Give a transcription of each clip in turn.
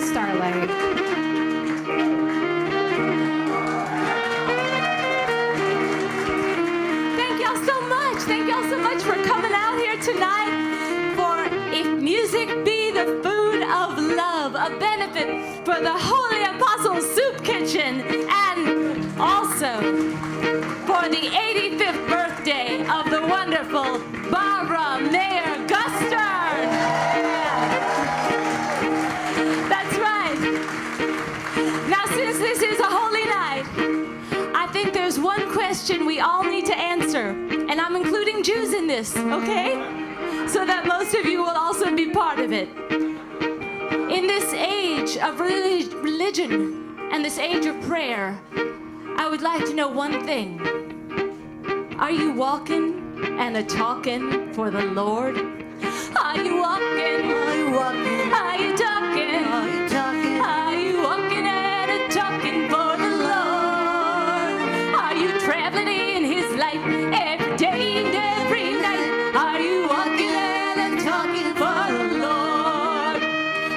Starlight. Thank y'all so much. Thank y'all so much for coming out here tonight for If Music Be the Food of Love, a benefit for the Holy Apostles Soup Kitchen, and also for the 85th birthday of the wonderful Barbara Maier Gustern. That's right. Now, since this is a holy night, I think there's one question we all need to answer, and I'm including Jews in this, okay? So that most of you will also be part of it. In this age of religion and this age of prayer, I would like to know one thing. Are you walking and a-talking for the Lord? Are you walking? Are you walking? Are you talking? Are you talking? Are you walking and a-talking for the Lord? Are you traveling in His light every day and every night? Are you walking and a-talking for the Lord?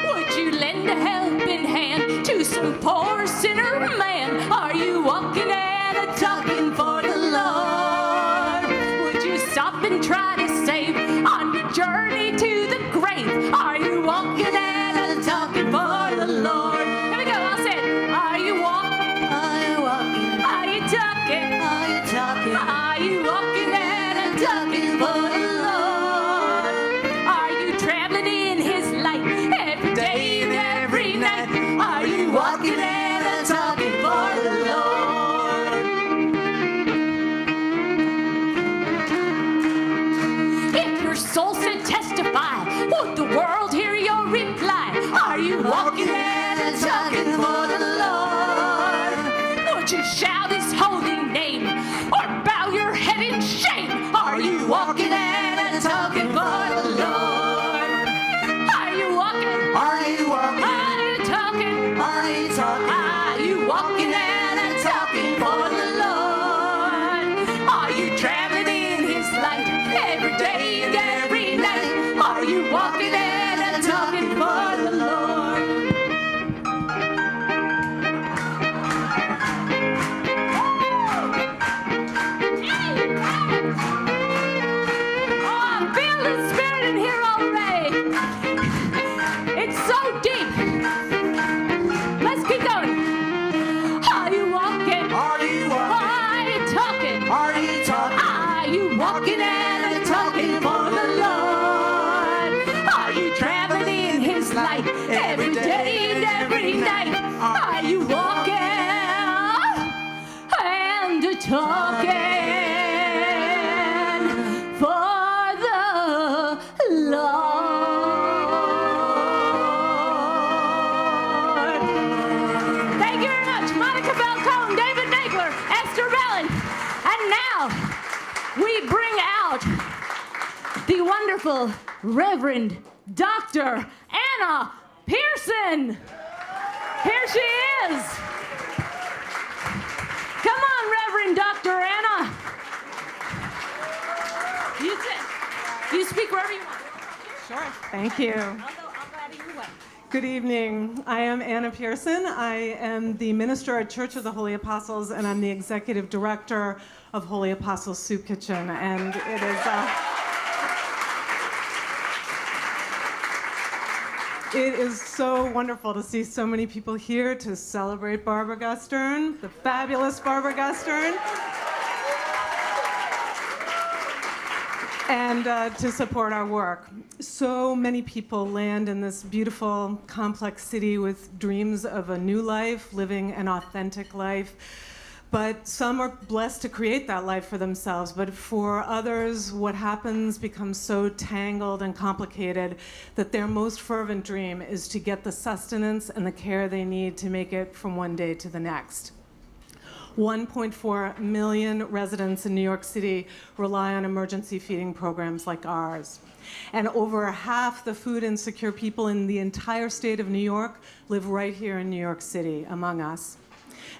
Would you lend a helping hand to some poor sinner man? Are you walking and a-talking for the Lord? Would you stop and try to save on your journey to the grave? Are you walking and a-talking for the Lord? Here we go, I'll say it. Are you walking? Are you walking? Are you talking? Are you talking? Are you walking and a-talking for the Lord? Are you traveling in His light every day and every night? Are you walking and a-talking for the Lord? If your soul said testify, would the world hear your reply? Are you walking and a-talking for the Lord? Would you shout His holy name or bow your head in shame? Are you walking and a-talking for the Lord? Are you walking? Are you walking? Are you talking? Are you talking? Are you walking and a-talking for the Lord? Are you traveling in His light every day and every night? Are you walking and a-talking for the Lord? Oh, I feel the Spirit in here already. It's so deep. Let's keep going. Are you walking? Are you walking? Are you talking? Are you talking? Are you walking and a-talking for the Lord? Are you traveling in His light every day and every night? Are you walking and a-talking for the Lord? Thank you very much, Monica Belcone, David Nagler, Esther Bellin. And now we bring out the wonderful Reverend Dr. Anna Pearson. Here she is. Come on, Reverend Dr. Anna. You speak wherever you want. Sure. Thank you. I'll go either way. Good evening. I am Anna Pearson. I am the minister at Church of the Holy Apostles, and I'm the executive director of Holy Apostles Soup Kitchen. And it is so wonderful to see so many people here to celebrate Barbara Gustern, the fabulous Barbara Gustern. And to support our work. So many people land in this beautiful, complex city with dreams of a new life, living an authentic life. But some are blessed to create that life for themselves. But for others, what happens becomes so tangled and complicated that their most fervent dream is to get the sustenance and the care they need to make it from one day to the next. 1.4 million residents in New York City rely on emergency feeding programs like ours. And over half the food insecure people in the entire state of New York live right here in New York City among us.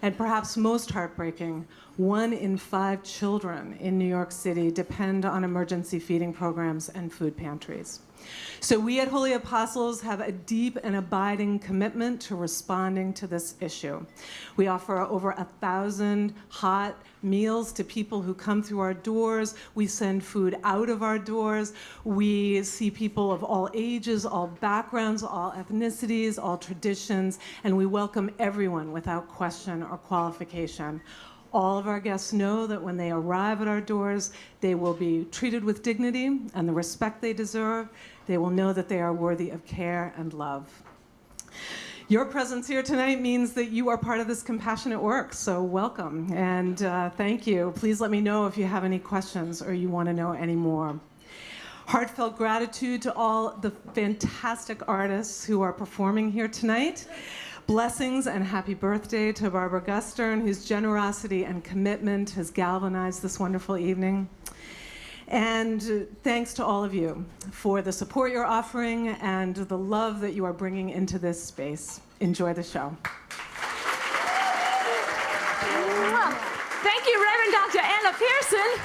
And perhaps most heartbreaking, 1 in 5 children in New York City depend on emergency feeding programs and food pantries. So we at Holy Apostles have a deep and abiding commitment to responding to this issue. We offer over 1,000 hot meals to people who come through our doors. We send food out of our doors. We see people of all ages, all backgrounds, all ethnicities, all traditions, and we welcome everyone without question or qualification. All of our guests know that when they arrive at our doors, they will be treated with dignity and the respect they deserve. They will know that they are worthy of care and love. Your presence here tonight means that you are part of this compassionate work, so welcome and thank you. Please let me know if you have any questions or you want to know any more. Heartfelt gratitude to all the fantastic artists who are performing here tonight. Blessings and happy birthday to Barbara Gustern, whose generosity and commitment has galvanized this wonderful evening. And thanks to all of you for the support you're offering and the love that you are bringing into this space. Enjoy the show. Thank you, Reverend Dr. Anna Pearson.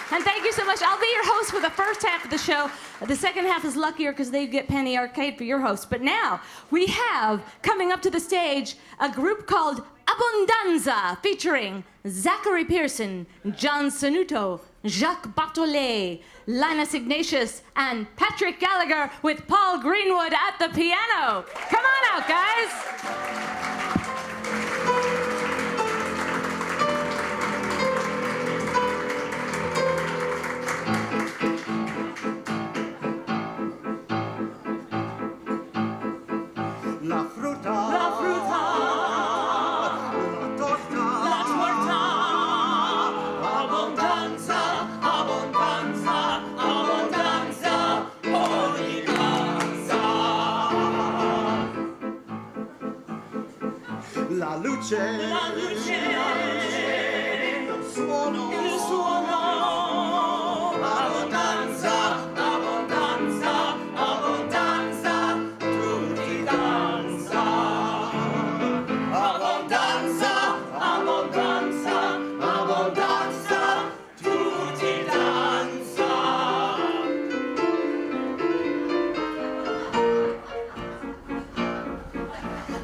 And thank you so much. I'll be your host for the first half of the show. The second half is luckier because they get Penny Arcade for your host. But now we have coming up to the stage a group called Abundanza featuring Zachary Pearson, John Sanuto, Jacques Bartolet, Linus Ignatius, and Patrick Gallagher with Paul Greenwood at the piano. Come on out, guys. La fruta, la fruta, la torta, abbondanza, abbondanza, abbondanza, ogni casa. La luce, il suono, abbondanza, abbondanza, abbondanza, tutti danza. Abbondanza, abbondanza, abbondanza, tutti danza.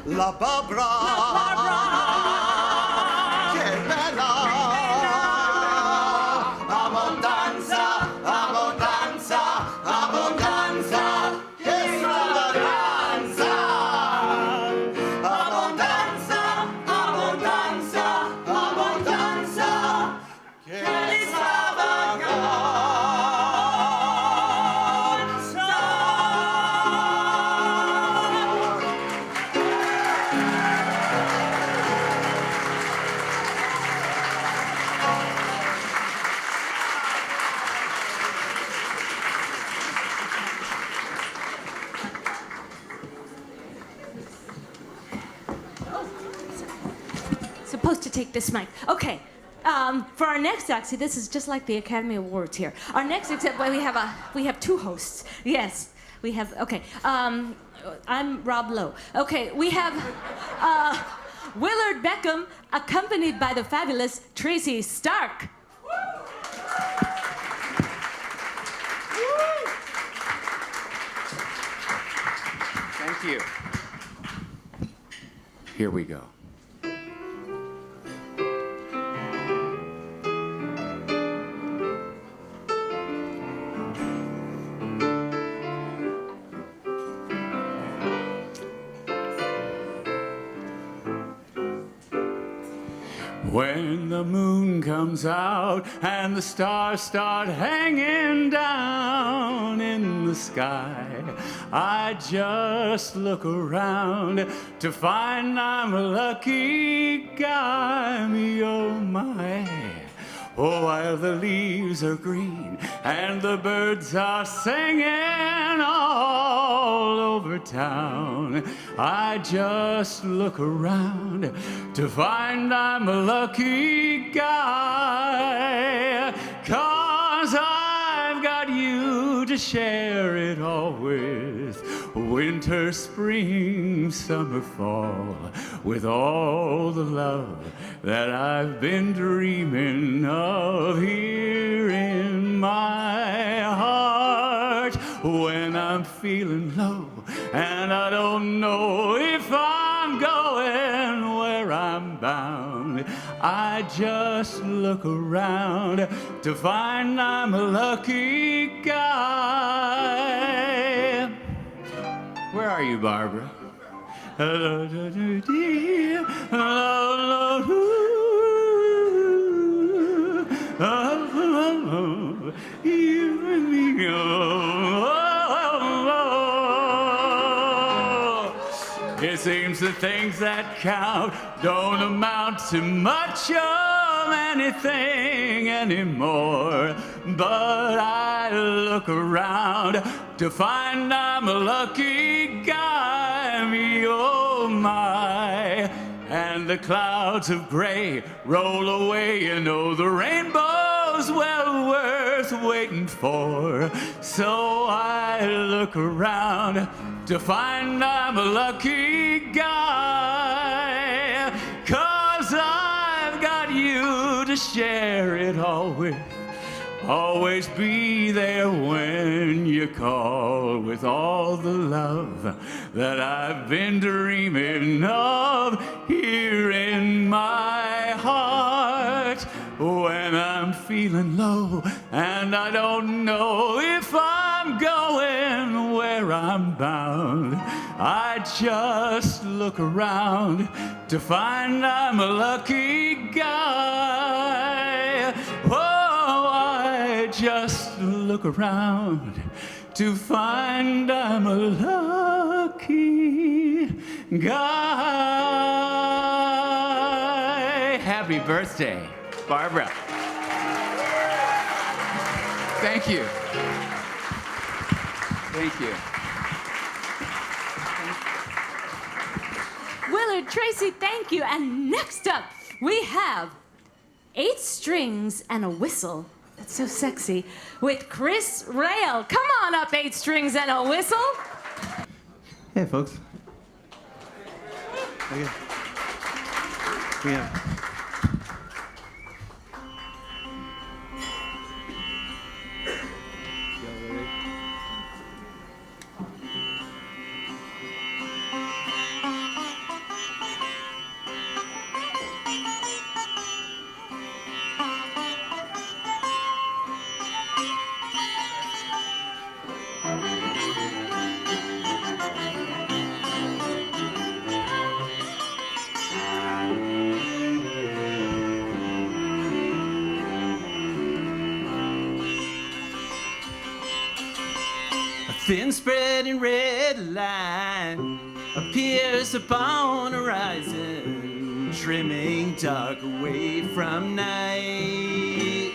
La Barbara, che bella. Abbondanza, abbondanza, abbondanza, che stravaganza. Abbondanza, abbondanza, abbondanza, che stravaganza. Supposed to take this mic. Okay. For our next act, see, this is just like the Academy Awards here. Our next, except we have two hosts. Yes, we have. Okay. I'm Rob Lowe. Okay, we have Willard Beckham, accompanied by the fabulous Tracy Stark. Thank you. Here we go. When the moon comes out and the stars start hanging down in the sky, I just look around to find I'm a lucky guy. Me, oh my. Oh, while the leaves are green and the birds are singing all over town, I just look around to find I'm a lucky guy. 'Cause I've got you to to share it all with. Winter, spring, summer, fall, with all the love that I've been dreaming of here in my heart. When I'm feeling low and I don't know if I'm going where I'm bound, I just look around to find I'm a lucky guy. Where are you, Barbara? You and me go. It seems the things that count don't amount to much of anything anymore. But I look around to find I'm a lucky guy, me oh my. And the clouds of gray roll away, you know the rainbow's well worth waiting for. So I look around to find I'm a lucky guy, 'cause I've got you to share it all with. Always be there when you call, with all the love that I've been dreaming of here in my heart. When I'm feeling low and I don't know if I'm going where I'm bound, I just look around to find I'm a lucky guy. Oh, I just look around to find I'm a lucky guy. Happy birthday, Barbara. Thank you. Thank you. Willard, Tracy, thank you. And next up, we have 8 strings and a whistle. That's so sexy. With Chris Rail. Come on up, 8 strings and a whistle. Hey, folks. Okay. Yeah. Thin spreading red line appears upon the horizon, trimming dark away from night.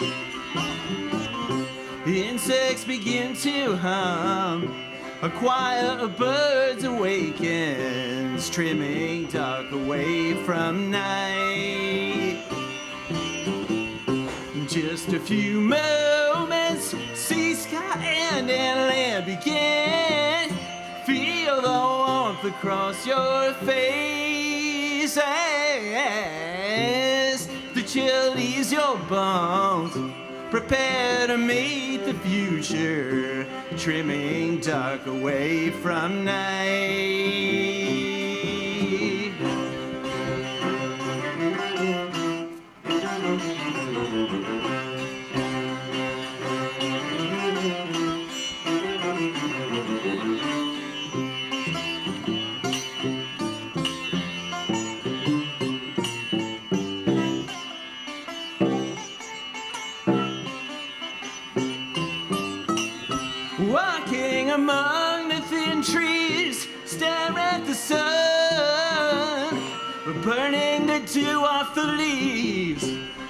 Insects begin to hum, a choir of birds awakens, trimming dark away from night. Just a few moments, sea, sky, and land begin. Feel the warmth across your face as the chill leaves your bones. Prepare to meet the future, trimming dark away from night. Walking among the thin trees, stare at the sun, burning the dew off the leaves,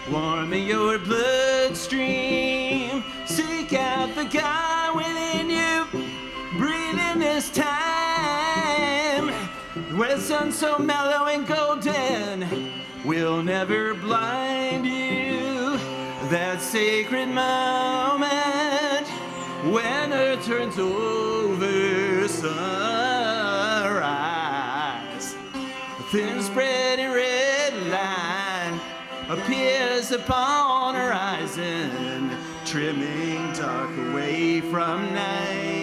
warming your bloodstream. Seek out the God within you, breathe in this time, where the sun's so mellow and golden will never blind you. That sacred moment when earth turns over, sunrise. A thin spreading red line appears upon horizon, trimming dark away from night.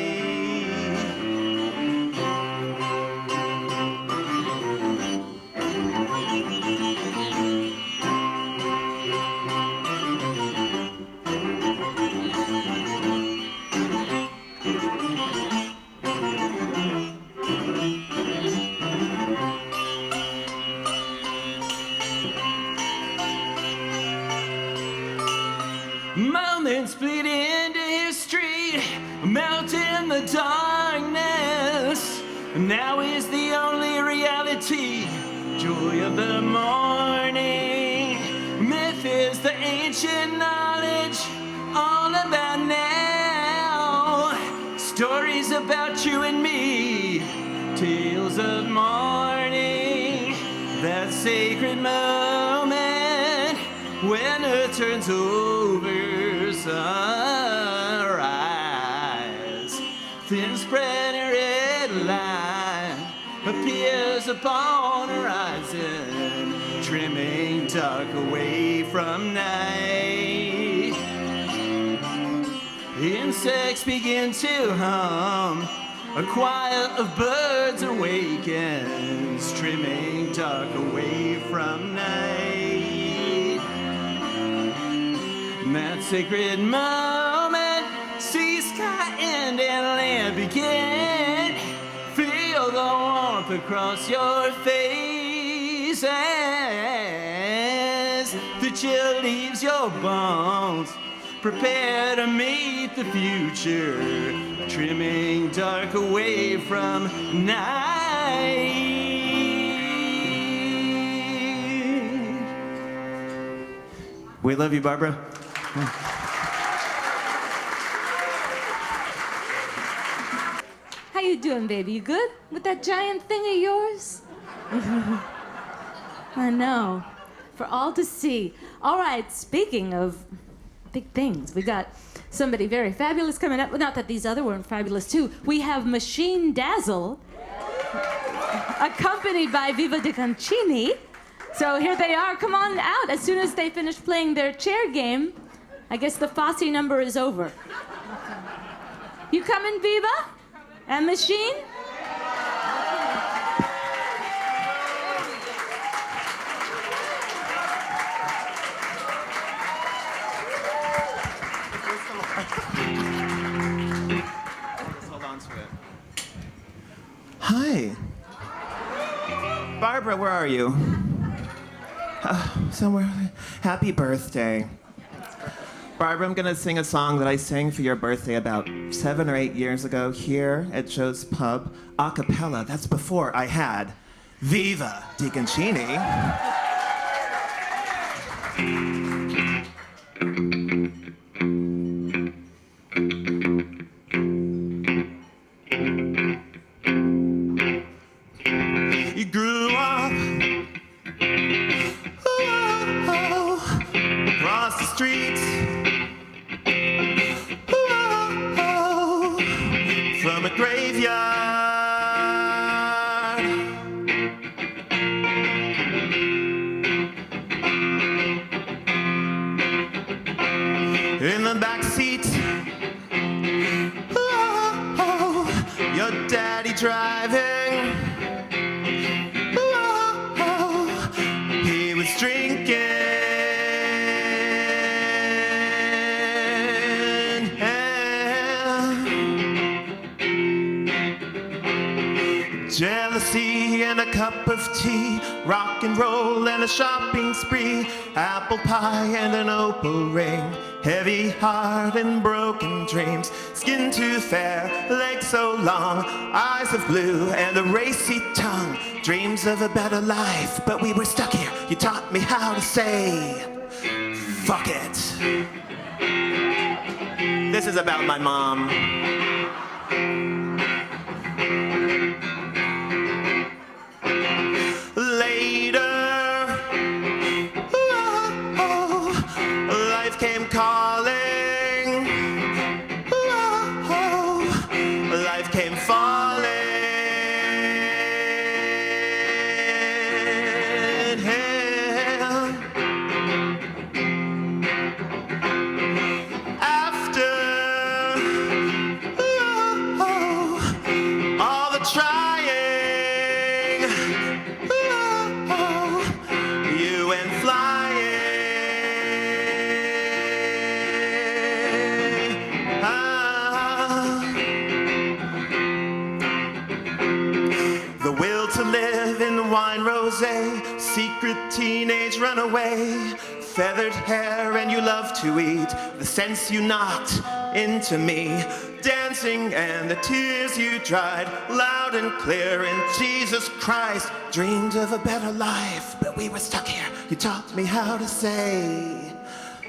Moments split into history, melt in the darkness. Now is the only reality, joy of the morning. Myth is the ancient knowledge, all about now. Stories about you and me, tales of morning. That sacred moment when earth turns over, sunrise. Thin spreading red line appears upon horizon, trimming dark away from night. Insects begin to hum, a choir of birds awakens, trimming dark away from night. In that sacred moment, see sky end and land begin. Feel the warmth across your face as the chill leaves your bones. Prepare to meet the future, trimming dark away from night. We love you, Barbara. How you doing, baby? You good with that giant thing of yours? I know. For all to see. All right, speaking of big things, we got somebody very fabulous coming up. Well, not that these other weren't fabulous, too. We have Machine Dazzle, accompanied by Viva de Concini. So here they are. Come on out. As soon as they finish playing their chair game, I guess the Fosse number is over. You coming, Viva? And Machine? Hold on to it. Hi. Barbara, where are you? Somewhere. Happy birthday. Barbara, I'm gonna sing a song that I sang for your birthday about 7 or 8 years ago here at Joe's Pub, a cappella. That's before I had Viva de Concini. You grew up across the street from a graveyard. In the back seat, your daddy driving. He was drinking. Jealousy and a cup of tea, rock and roll and a shopping spree, apple pie and an opal ring, heavy heart and broken dreams, skin too fair, legs so long, eyes of blue and a racy tongue, dreams of a better life, but we were stuck here. You taught me how to say, fuck it. This is about my mom. Life came calling. wine rosé, secret teenage runaway, feathered hair and you love to eat, the sense you knocked into me, dancing and the tears you dried, loud and clear in Jesus Christ, dreamed of a better life, but we were stuck here. You taught me how to say,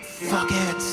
fuck it.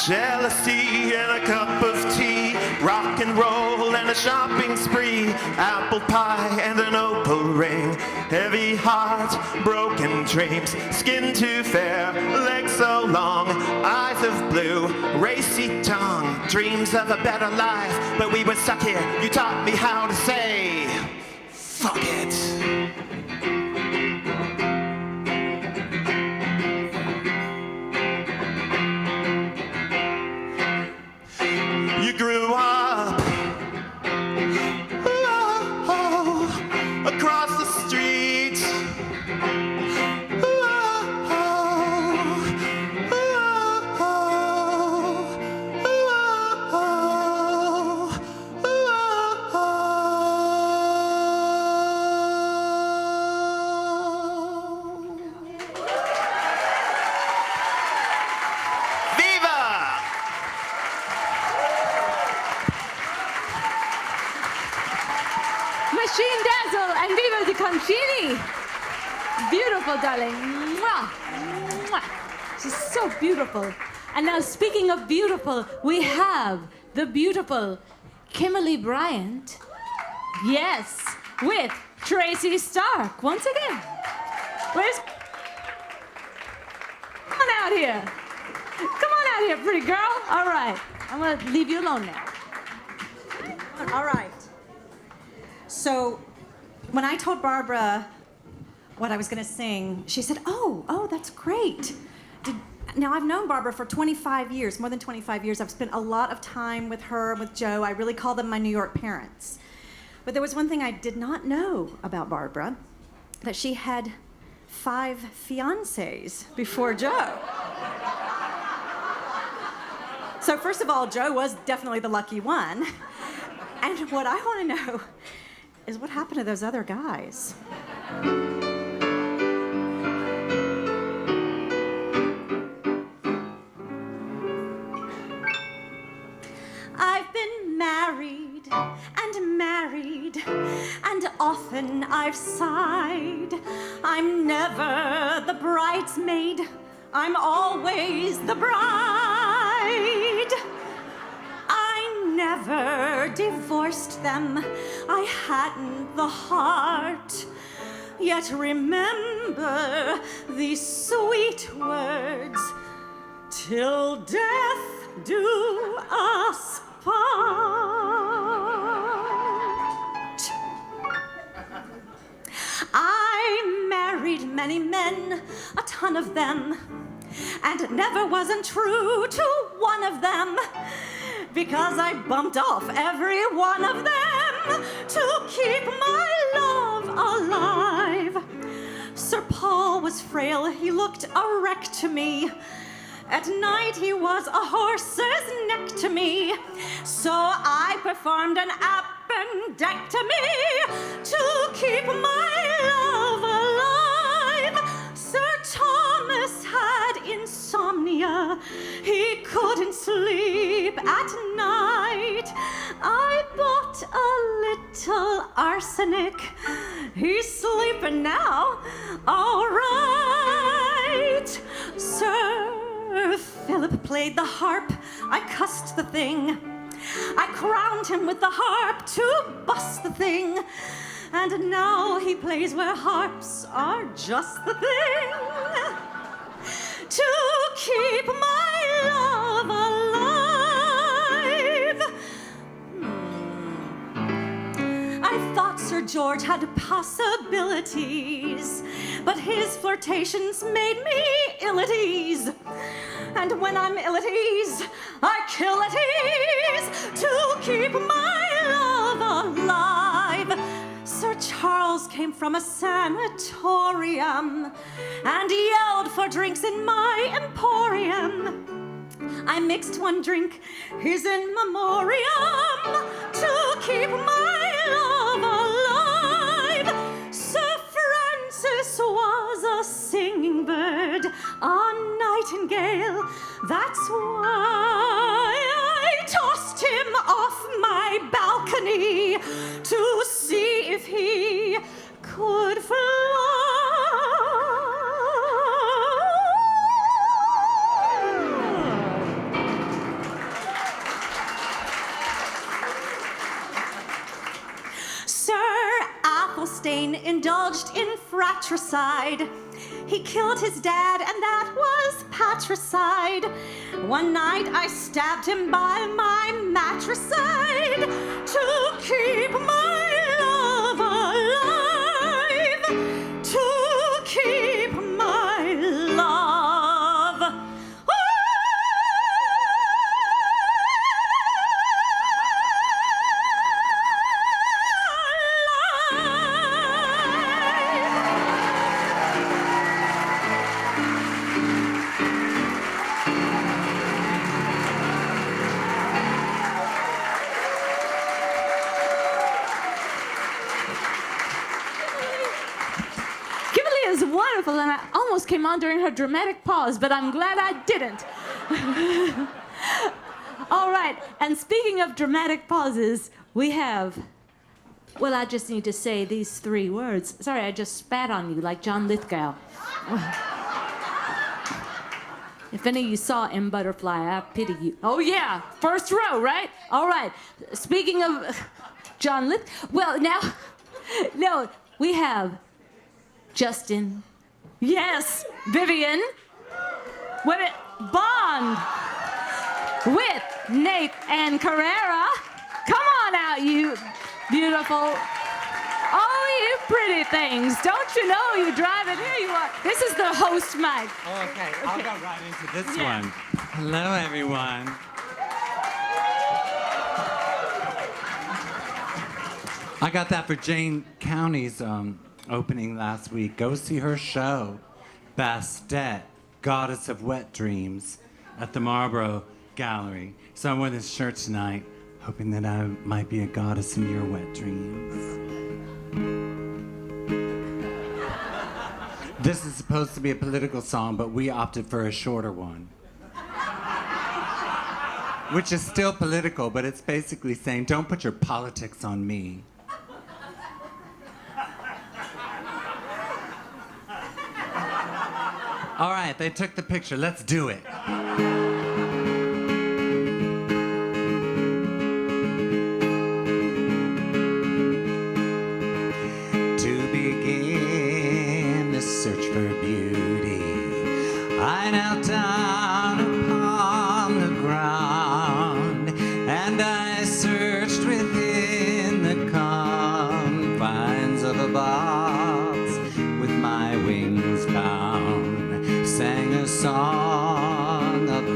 Jealousy and a cup of tea, rock and roll and a shopping spree, apple pie and an opal ring, heavy heart, broken dreams, skin too fair, legs so long, eyes of blue, racy tongue, dreams of a better life, but we were stuck here. You taught me how to say, fuck it. You grew up across the street. Machine Dazzle and Viva di Concini. Beautiful, darling. Mwah. Mwah. She's so beautiful. And now, speaking of beautiful, we have the beautiful Kimberly Bryant. Yes, with Tracy Stark. Once again. Where's... Come on out here. Come on out here, pretty girl. All right. I'm going to leave you alone now. All right. So when I told Barbara what I was going to sing, she said, oh, that's great. Now, I've known Barbara for 25 years, more than 25 years. I've spent a lot of time with her, with Joe. I really call them my New York parents. But there was one thing I did not know about Barbara, that she had 5 fiancés before Joe. So first of all, Joe was definitely the lucky one. And what I want to know is what happened to those other guys? I've been married and married, and often I've sighed. I'm never the bridesmaid, I'm always the bride. I never divorced them, I hadn't the heart. Yet remember these sweet words, till death do us part. I married many men, a ton of them, and never wasn't true to one of them, because I bumped off every one of them to keep my love alive. Sir Paul was frail, he looked a wreck to me. At night he was a horse's neck to me. So I performed an appendectomy to keep my love alive. Sir Thomas had insomnia, he couldn't sleep at night. I bought a little arsenic, he's sleeping now, all right. Sir Philip played the harp, I cussed the thing. I crowned him with the harp to bust the thing. And now he plays where harps are just the thing. To keep my love alive. I thought Sir George had possibilities, but his flirtations made me ill at ease. And when I'm ill at ease, I kill at ease to keep my love alive. Sir Charles came from a sanatorium and yelled for drinks in my emporium. I mixed one drink, his in memoriam, to keep my love alive. Sir Francis was a singing bird, a nightingale. That's why I tossed him off my balcony to see if he could fly. Athelstane indulged in fratricide. He killed his dad, and that was patricide. One night I stabbed him by my matricide to keep my love alive. To keep my love alive. Wonderful, and I almost came on during her dramatic pause, but I'm glad I didn't. All right, and speaking of dramatic pauses, we have, well, I just need to say these 3 words. Sorry, I just spat on you like John Lithgow. If any of you saw M. Butterfly, I pity you. Oh, yeah, first row, right? All right, speaking of John Lithgow, well, now, no, we have Justin. Yes, Vivian. Wait a minute, Bond. With Nate and Carrera. Come on out, you beautiful. Oh, you pretty things. Don't you know you drive it? Here you are. This is the host mic. Okay, I'll go right into this Yeah. one. Hello, everyone. I got that for Jane County's opening last week. Go see her show, Bastet, Goddess of Wet Dreams, at the Marlborough Gallery. So I wore this shirt tonight, hoping that I might be a goddess in your wet dreams. This is supposed to be a political song, but we opted for a shorter one. Which is still political, but it's basically saying, don't put your politics on me. All right, they took the picture. Let's do it. To begin the search for beauty, I knelt down upon the ground, and I searched within the confines of a box with my wings bound. Sang a song of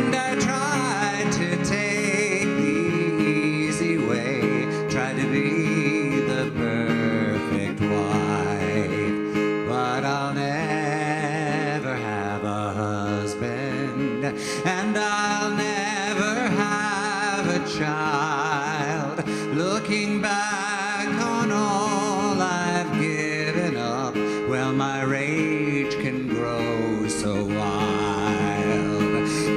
And I tried to take the easy way, tried to be the perfect wife, but I'll never have a husband, and I'll never have a child. Looking back on all I've given up, well, my rage can grow so wild.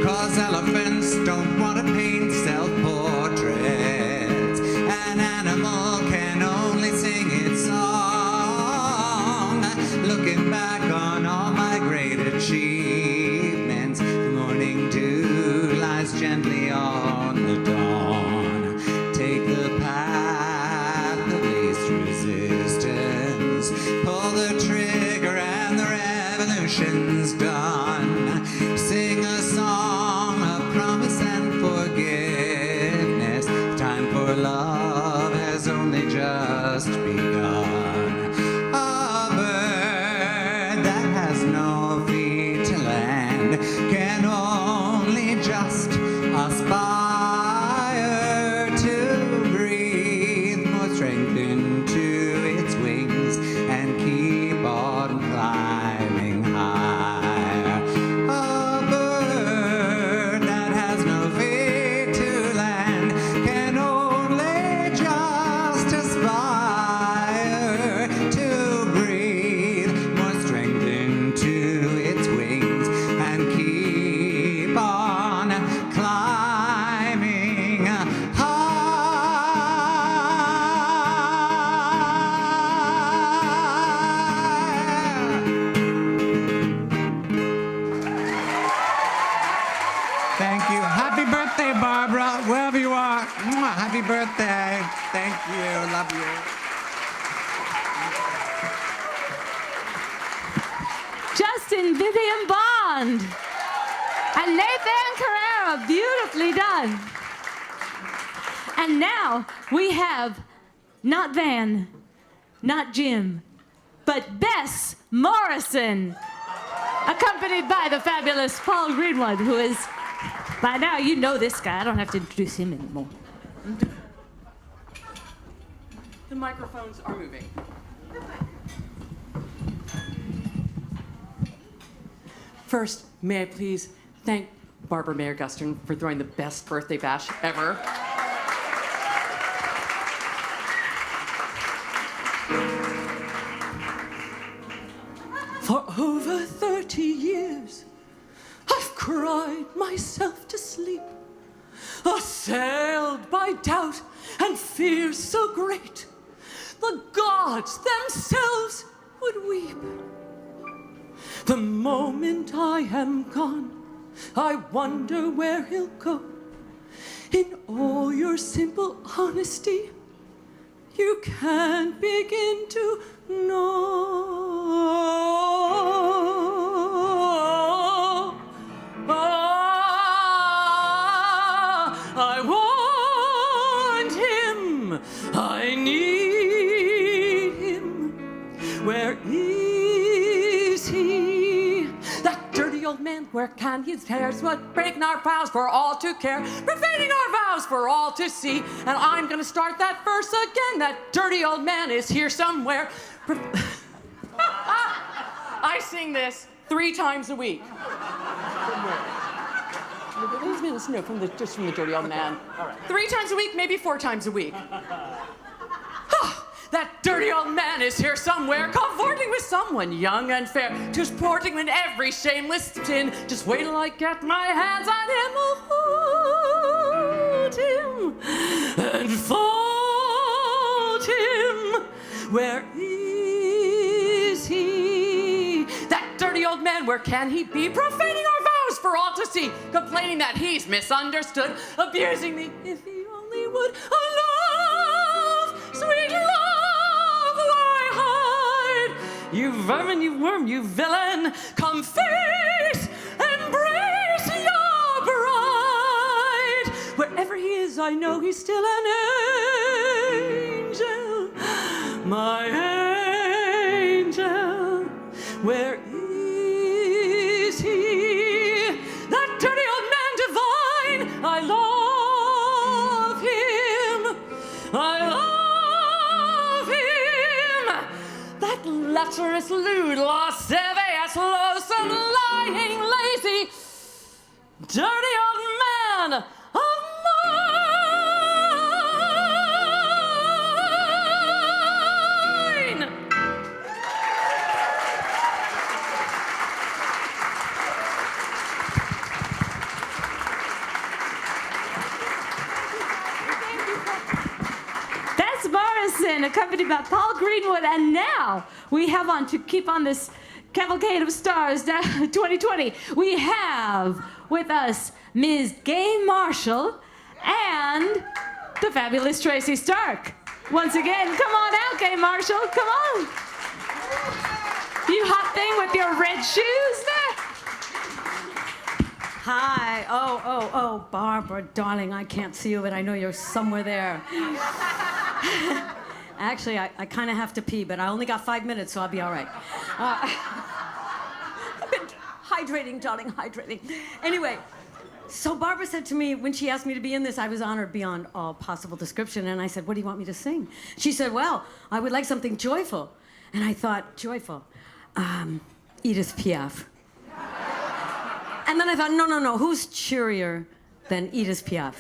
'Cause elephants don't want to paint self-portraits. An animal can only sing its song. Looking back on all my great achievements, the morning dew lies gently on the dawn. Take the path of least resistance, pull the trigger and the revolution's done. Sing a song of promise and forgiveness. Time for love has only just begun. A bird that has no feet to land can only just aspire to breathe more strength into its wings and keep on climbing higher. A bird that has no feet to land can only just aspire to breathe more strength into its wings and keep on climbing higher. Thank you. Happy birthday, Barbara, wherever you are. Mwah, happy birthday. Thank you. Love you. Justin Vivian Bond and Nathan Carrera, beautifully done. And now we have not Van, not Jim, but Bess Morrison, accompanied by the fabulous Paul Greenwood, who is, by now you know this guy. I don't have to introduce him anymore. The microphones are moving. First, may I please thank Barbara Maier Gustern for throwing the best birthday bash ever. For over 30 years, I've cried myself to sleep, assailed by doubt and fears so great, the gods themselves would weep. The moment I am gone, I wonder where he'll go. In all your simple honesty, you can't begin to know. I want him, I need him. Where is he? That dirty old man, where can he? Tears what breaking our vows for all to care, profaning our vows for all to see. And I'm gonna start that verse again. That dirty old man is here somewhere. I sing this 3 times a week. No, just from the dirty old man. All right. 3 times a week, maybe 4 times a week. That dirty old man is here somewhere, cavorting with someone young and fair, to sporting in every shameless sin. Just wait till I get my hands on him, hold him, and fold him. Where is he? That dirty old man, where can he be? Profaning our vows for all to see, complaining that he's misunderstood, abusing me if he only would. Love, sweet love. You vermin, you worm, you villain, come face, embrace your bride. Wherever he is, I know he's still an angel, my angel. Where is he? That dirty old man debaucherous, lewd, lascivious, loathsome, lying, lazy, dirty old man of mine. That's Morrison, accompanied by Paul Greenwood. And now we have on to keep on this Cavalcade of Stars 2020. We have with us Ms. Gay Marshall and the fabulous Tracy Stark. Once again, come on out, Gay Marshall. Come on. You hot thing with your red shoes there. Hi. Oh, Barbara, darling, I can't see you, but I know you're somewhere there. Actually, I kind of have to pee, but I only got 5 minutes, so I'll be all right. I've been hydrating, darling, hydrating. Anyway, so Barbara said to me, when she asked me to be in this, I was honored beyond all possible description, and I said, what do you want me to sing? She said, well, I would like something joyful. And I thought, joyful? Edith Piaf. And then I thought, no, who's cheerier than Edith Piaf?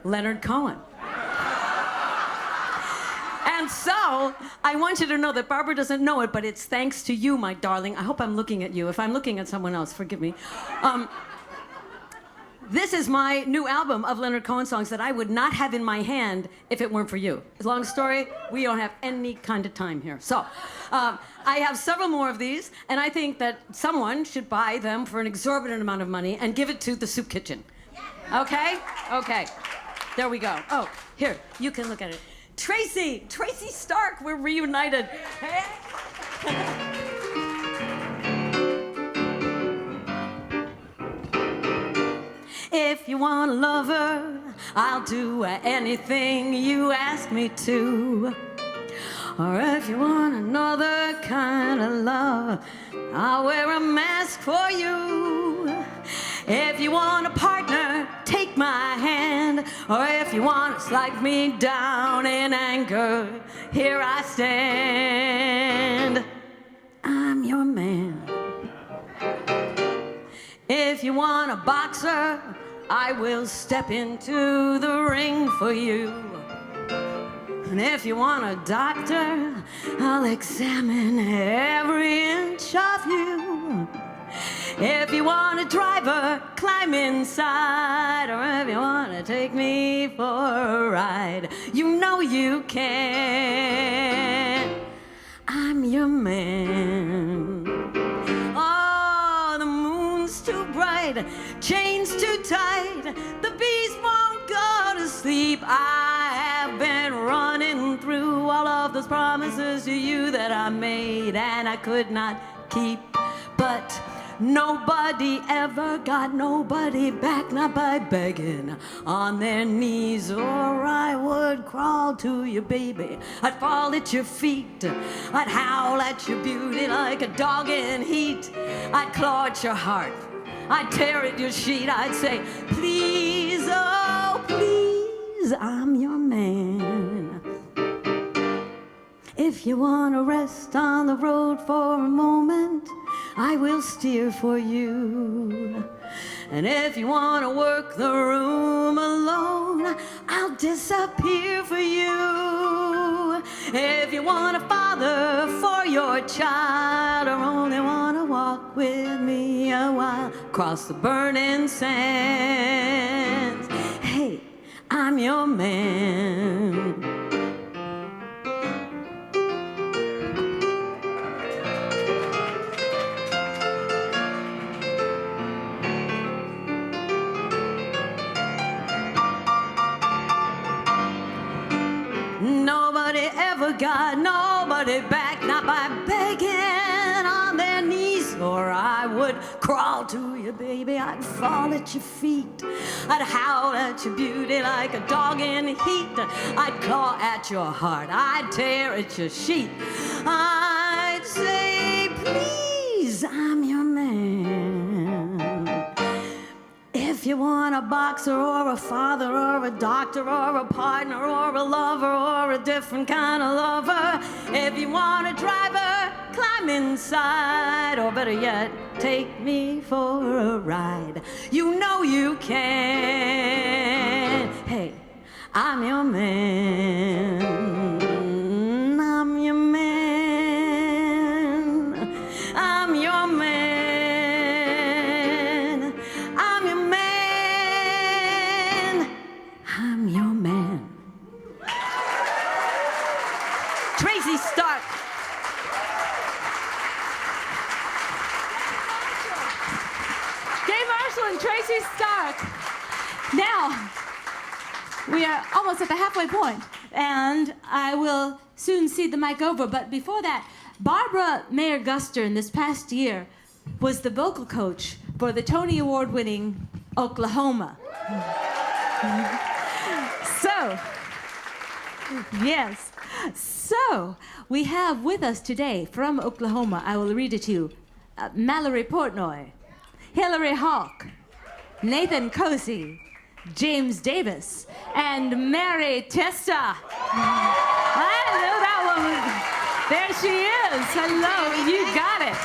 Leonard Cohen. And so, I want you to know that Barbara doesn't know it, but it's thanks to you, my darling. I hope I'm looking at you. If I'm looking at someone else, forgive me. This is my new album of Leonard Cohen songs that I would not have in my hand if it weren't for you. Long story, we don't have any kind of time here. So, I have several more of these, and I think that someone should buy them for an exorbitant amount of money and give it to the soup kitchen. Okay? Okay. There we go. Oh, here, you can look at it. Tracy Stark, we're reunited. Hey. If you want a lover, I'll do anything you ask me to. Or if you want another kind of love, I'll wear a mask for you. If you want a partner, take my hand. Or if you want to slide me down in anger, here I stand. I'm your man. If you want a boxer, I will step into the ring for you. And if you want a doctor, I'll examine every inch of you. If you want a driver, climb inside. Or if you want to take me for a ride, you know you can. I'm your man. Oh, the moon's too bright, chains too tight, the bees won't go to sleep. I have been running through all of those promises to you that I made and I could not keep. But nobody ever got nobody back, not by begging on their knees. Or I would crawl to you, baby. I'd fall at your feet. I'd howl at your beauty like a dog in heat. I'd claw at your heart. I'd tear at your sheet. I'd say, please, oh, please, I'm your man. If you want to rest on the road for a moment, I will steer for you. And if you want to work the room alone, I'll disappear for you. If you want a father for your child, or only want to walk with me a while across the burning sands, hey, I'm your man. Nobody ever got nobody back, not by begging on their knees. Or I would crawl to you, baby. I'd fall at your feet. I'd howl at your beauty like a dog in heat. I'd claw at your heart. I'd tear at your sheet. I'd say, please, I'm your man. If you want a boxer or a father or a doctor or a partner or a lover or a different kind of lover, if you want a driver, climb inside, or better yet, take me for a ride. You know you can. Hey, I'm your man. I'm your man. I'm your man. I'm your man. I'm your man. Tracy Stark. Gay Marshall and Tracy Stark. Now, we are almost at the halfway point, and I will soon cede the mic over. But before that, Barbara Maier Gustern this past year was the vocal coach for the Tony Award-winning Oklahoma. So, yes. So, we have with us today from Oklahoma, I will read it to you, Mallory Portnoy, Hillary Hawk, Nathan Cozy, James Davis, and Mary Testa. I know that woman. There she is. Hello, you got it.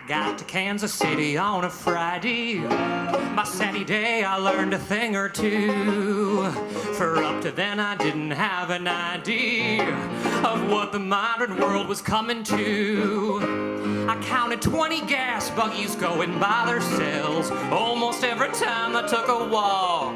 Got to Kansas City on a Friday. My Saturday day I learned a thing or two. For up to then I didn't have an idea of what the modern world was coming to. I counted 20 gas buggies going by themselves almost every time I took a walk.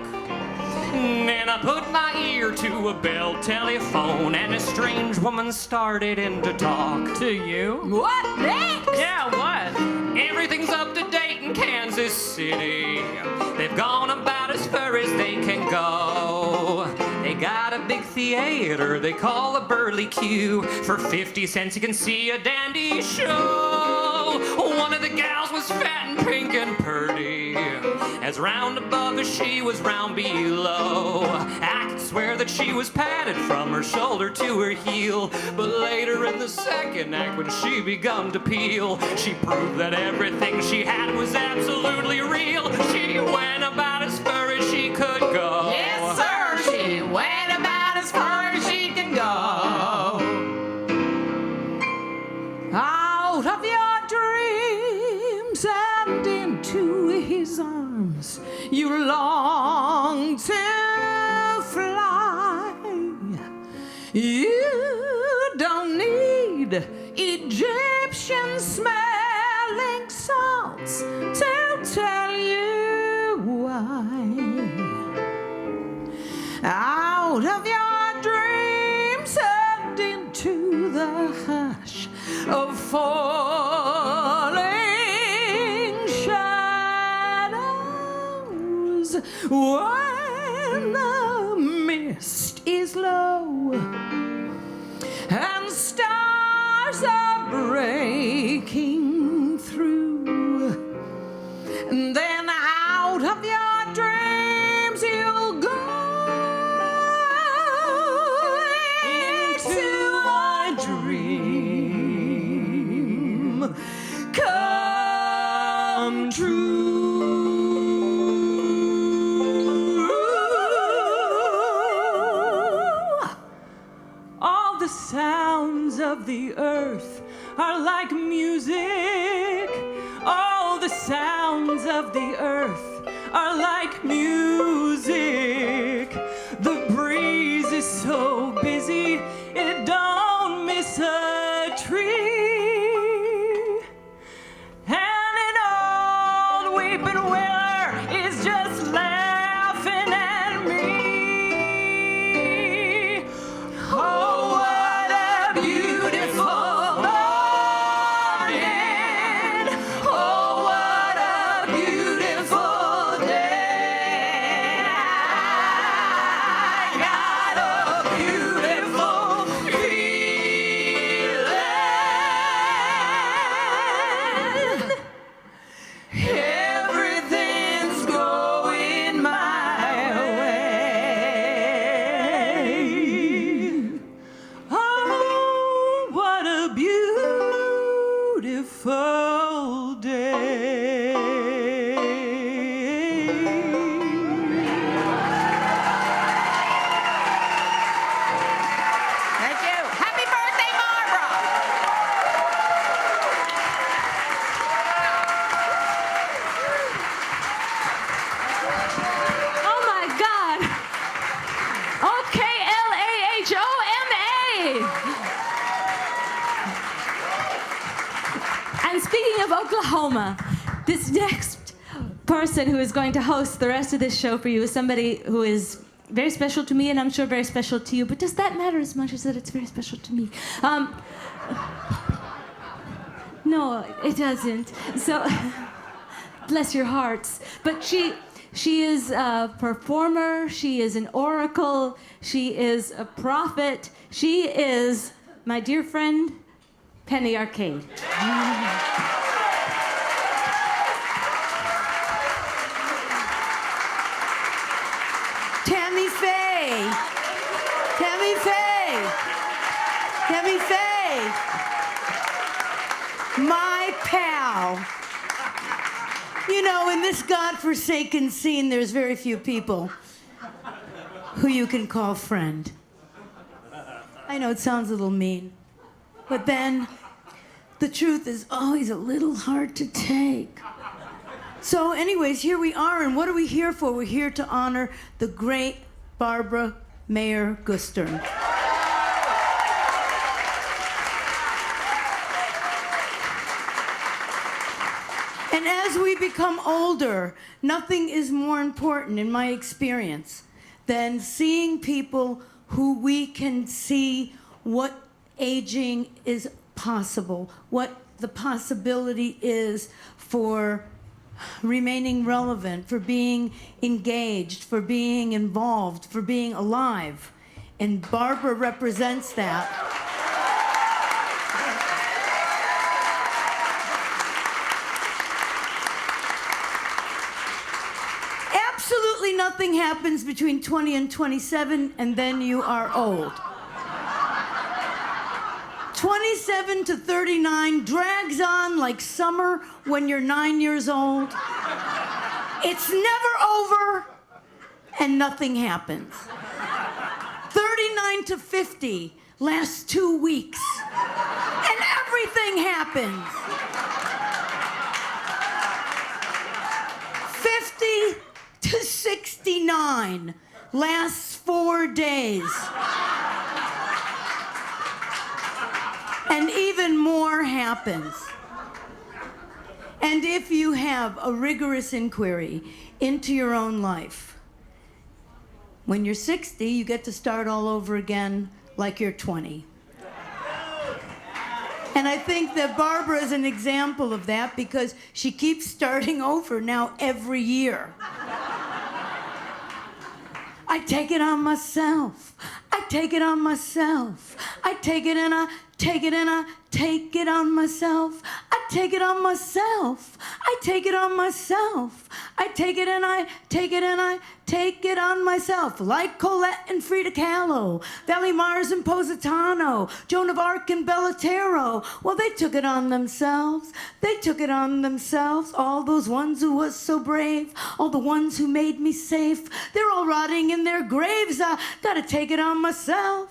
And I put my ear to a bell telephone, and a strange woman started in to talk. To you? What next? Yeah, what? Everything's up to date in Kansas City. They've gone about as far as they can go. They got a big theater they call a Burley Q. For 50 cents you can see a dandy show. One of the gals was fat and pink and purty, as round above as she was round below. I could swear that she was padded from her shoulder to her heel. But later in the second act, when she begun to peel, she proved that everything she had was absolutely real. She went about as far as she could go. Yes, sir, she went about as far as she could go. Out of your dreams and into his arms you long to fly. You don't need Egyptian smelling salts to tell you why. Out of your dreams and into the hush of falling shadows, when the mist is low and stars are breaking through, and then out of your dreams you'll go into a dream come true. the sounds of the earth are like music. All the sounds of the earth are like music. The breeze is so busy, it don't miss a tree. And an old weeping willow is just laughing at me. Oh, what a beautiful morning. Oh, what a beautiful day. I got a beautiful feeling. Everything's going my way. Oh, what a beautiful day. Thank you. Happy birthday, Barbara. Oh my God. OKLAHOMA. And speaking of Oklahoma, this next person who is going to host the rest of this show for you is somebody who is very special to me, and I'm sure very special to you. But does that matter as much as that it's very special to me? No, it doesn't. So, bless your hearts. But she is a performer. She is an oracle. She is a prophet. She is my dear friend, Penny Arcade. Tammy Faye. Tammy Faye. Tammy Faye. My pal. You know, in this godforsaken scene, there's very few people who you can call friend. I know it sounds a little mean, but then the truth is always a little hard to take. So anyways, here we are, and what are we here for? We're here to honor the great Barbara Maier Gustern. And as we become older, nothing is more important, in my experience, than seeing people who we can see what aging is possible, what the possibility is for remaining relevant, for being engaged, for being involved, for being alive. And Barbara represents that. Absolutely nothing happens between 20 and 27, and then you are old. 27 to 39 drags on like summer when you're 9 years old. It's never over, and nothing happens. 39 to 50 lasts 2 weeks, and everything happens. 50 to 69 lasts 4 days. And even more happens. And if you have a rigorous inquiry into your own life, when you're 60, you get to start all over again like you're 20. And I think that Barbara is an example of that because she keeps starting over now every year. I take it on myself. I take it on myself. I take it and I take it and I take it on myself. I take it on myself. I take it on myself. I take it and I take it and I take it on myself. Like Colette and Frida Kahlo, Valley Mars and Positano, Joan of Arc and Bellatero. Well, they took it on themselves. They took it on themselves. All those ones who was so brave, all the ones who made me safe, they're all rotting in their graves. I gotta take it on myself.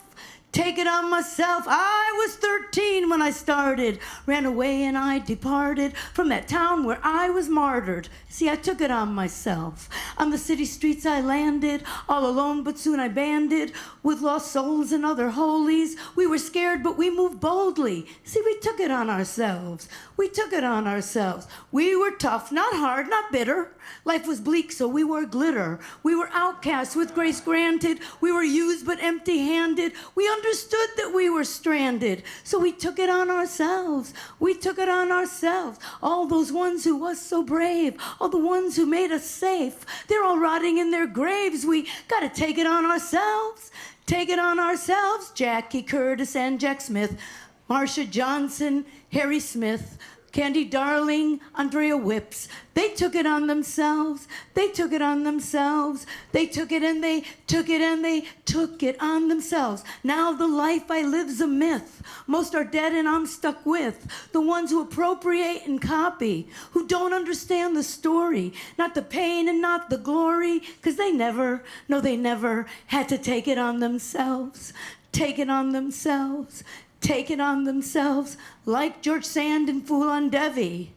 take it on myself. I was 13 when I started, ran away and I departed from that town where I was martyred. See, I took it on myself. On the city streets I landed, all alone, but soon I banded with lost souls and other holies. We were scared, but we moved boldly. See, we took it on ourselves. We took it on ourselves. We were tough, not hard, not bitter. Life was bleak, so we wore glitter. We were outcasts with grace granted. We were used but empty-handed. We understood that we were stranded, so we took it on ourselves. We took it on ourselves. All those ones who was so brave, all the ones who made us safe, they're all rotting in their graves. We gotta take it on ourselves. Take it on ourselves. Jackie Curtis and Jack Smith, Marsha Johnson, Harry Smith, Candy Darling, Andrea Whips. They took it on themselves. They took it on themselves. They took it and they took it and they took it on themselves. Now the life I live's a myth. Most are dead and I'm stuck with the ones who appropriate and copy, who don't understand the story, not the pain and not the glory, because they never had to take it on themselves. Take it on themselves. Take it on themselves, like George Sand and Fool on Devi.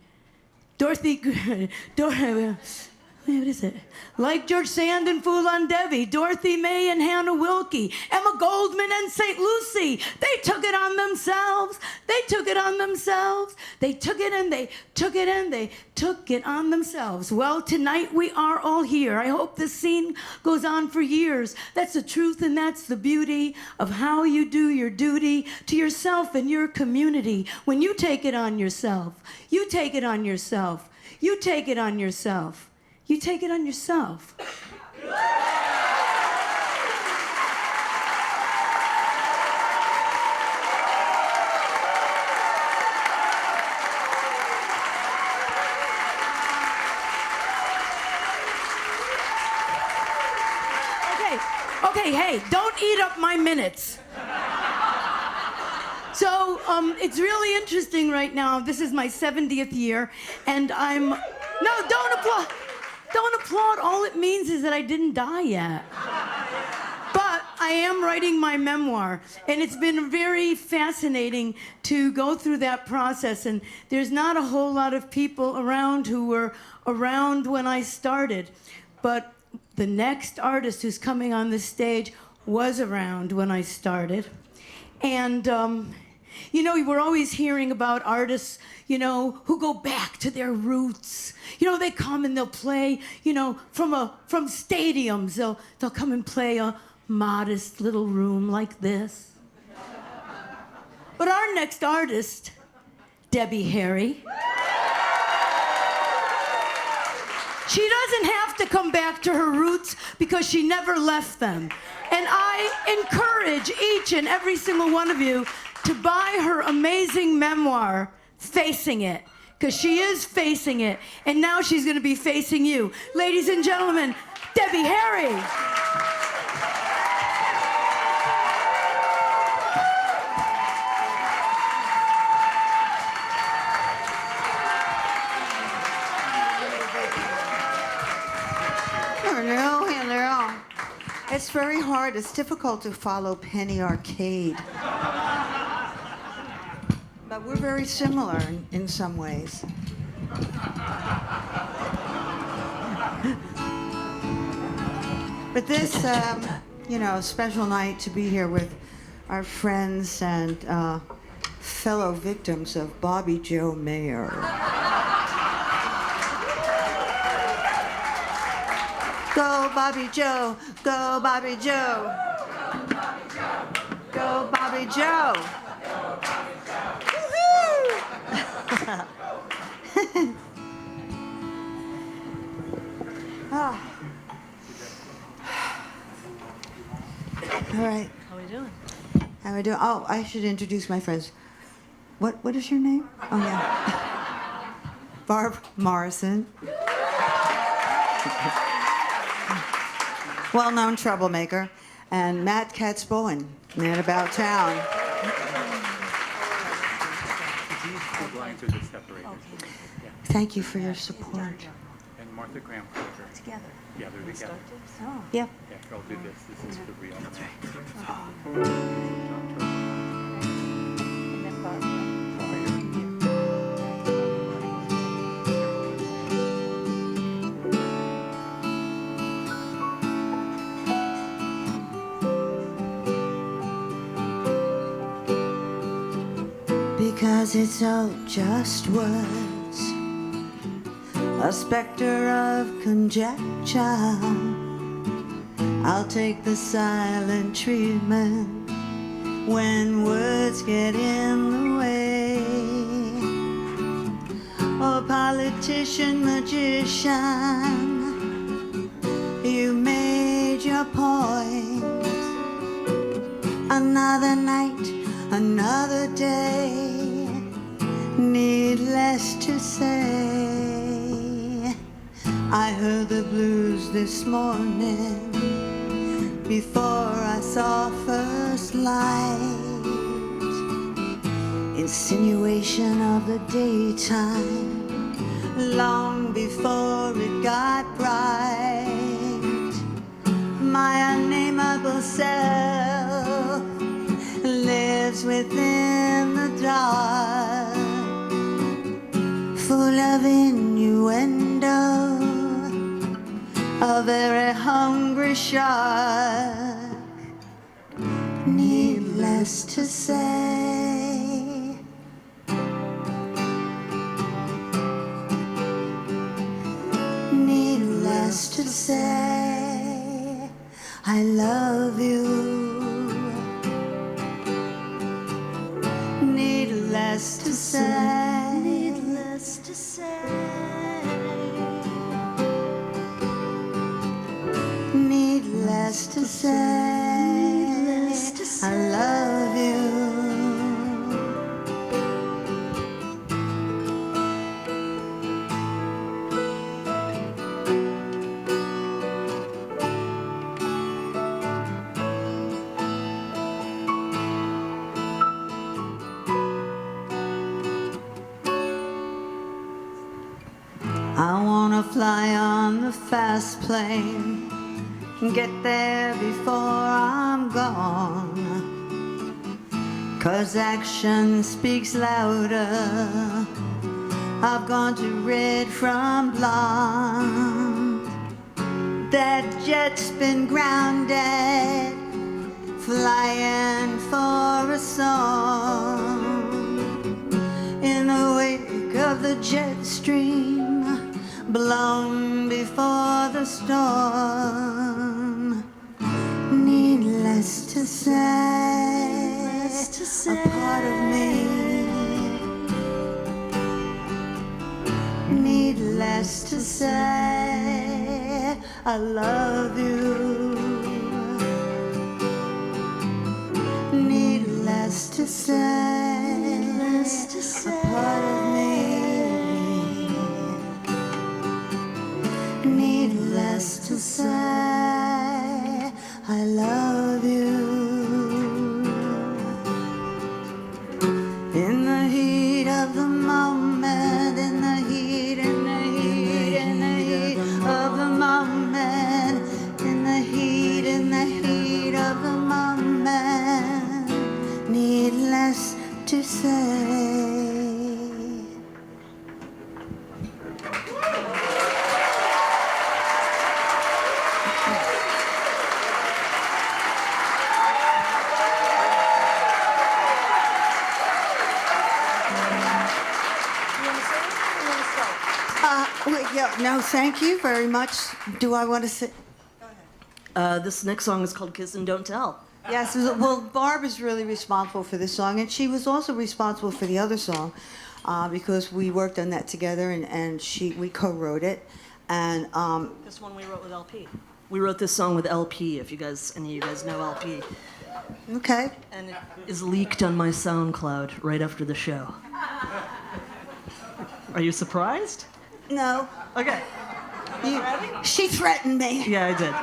What is it? Like George Sand and Fool on Devi, Dorothy May and Hannah Wilkie, Emma Goldman and St. Lucie. They took it on themselves. They took it on themselves. They took it and they took it and they took it on themselves. Well, tonight we are all here. I hope this scene goes on for years. That's the truth and that's the beauty of how you do your duty to yourself and your community. When you take it on yourself, you take it on yourself. You take it on yourself. You take it on yourself. Okay, hey, don't eat up my minutes. So, it's really interesting right now. This is my 70th year, and no, don't applaud. Don't applaud. All it means is that I didn't die yet. But I am writing my memoir, and it's been very fascinating to go through that process. And there's not a whole lot of people around who were around when I started. But the next artist who's coming on the stage was around when I started. And, you know, we're always hearing about artists, you know, who go back to their roots. You know, they come and they'll play, you know, from stadiums. They'll come and play a modest little room like this. But our next artist, Debbie Harry, she doesn't have to come back to her roots because she never left them. And I encourage each and every single one of you to buy her amazing memoir, Facing It, because she is facing it, and now she's going to be facing you. Ladies and gentlemen, Debbie Harry. Hello, hello. It's very hard. It's difficult to follow Penny Arcade. But we're very similar in some ways. But this, you know, special night to be here with our friends and fellow victims of Bobby Joe Maier. Go, Bobby Joe. Go, Bobby Joe. Go, Bobby Joe. Oh. All right. How are we doing? How are we doing? Oh, I should introduce my friends. What is your name? Oh, yeah. Barb Morrison. Well-known troublemaker. And Matt Katz-Bowen, man about town. Thank you for your support. Martha Graham Parker. Together. Yeah, they're together. Oh. Yeah. Yeah, I'll do this. This is for real. And then Barbara. Because it's all just words, a specter of conjecture. I'll take the silent treatment when words get in the way. Oh, politician, magician, you made your point. Another night, another day, needless to say, I heard the blues this morning before I saw first light. Insinuation of the daytime, long before it got bright. My unnameable self lives within the dark, full of innuendo, a very hungry shark. Needless to say, needless to say, I love you. Needless to say, needless to say, needless to say, I love you. I wanna fly on the fast plane, get there before I'm gone, 'cause action speaks louder. I've gone to red from blonde. That jet's been grounded, flying for a song. In the wake of the jet stream, blown before the storm. Needless to say, a part of me. Needless to say, I love you. Needless to say, a part of me. Needless to say, I love you. In the heat of the moment, in the heat, in the heat, in the heat of the moment, in the heat, in the heat of the moment, needless to say. No, thank you very much. Do I want to say? This next song is called Kiss and Don't Tell. Yes, well, Barb is really responsible for this song, and she was also responsible for the other song because we worked on that together, and we co-wrote it. And This one we wrote with LP. We wrote this song with LP, if any of you guys know LP. Okay. And it is leaked on my SoundCloud right after the show. Are you surprised? No. Okay. She threatened me. Yeah, I did.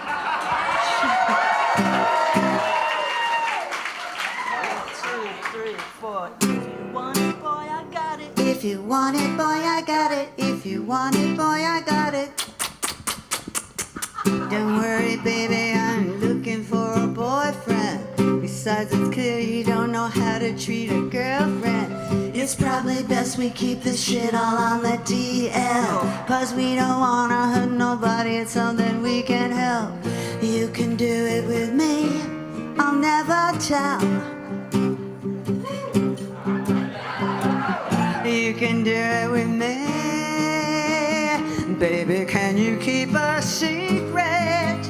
1, 2, 3, 4. If you want it, boy, I got it. If you want it, boy, I got it. If you want it, boy, I got it. Don't worry, baby, I'm looking for a boyfriend. Besides, it's clear you don't know how to treat a girlfriend. It's probably best we keep this shit all on the DL. 'Cause we don't wanna hurt nobody, it's something we can help. You can do it with me, I'll never tell. You can do it with me. Baby, can you keep a secret?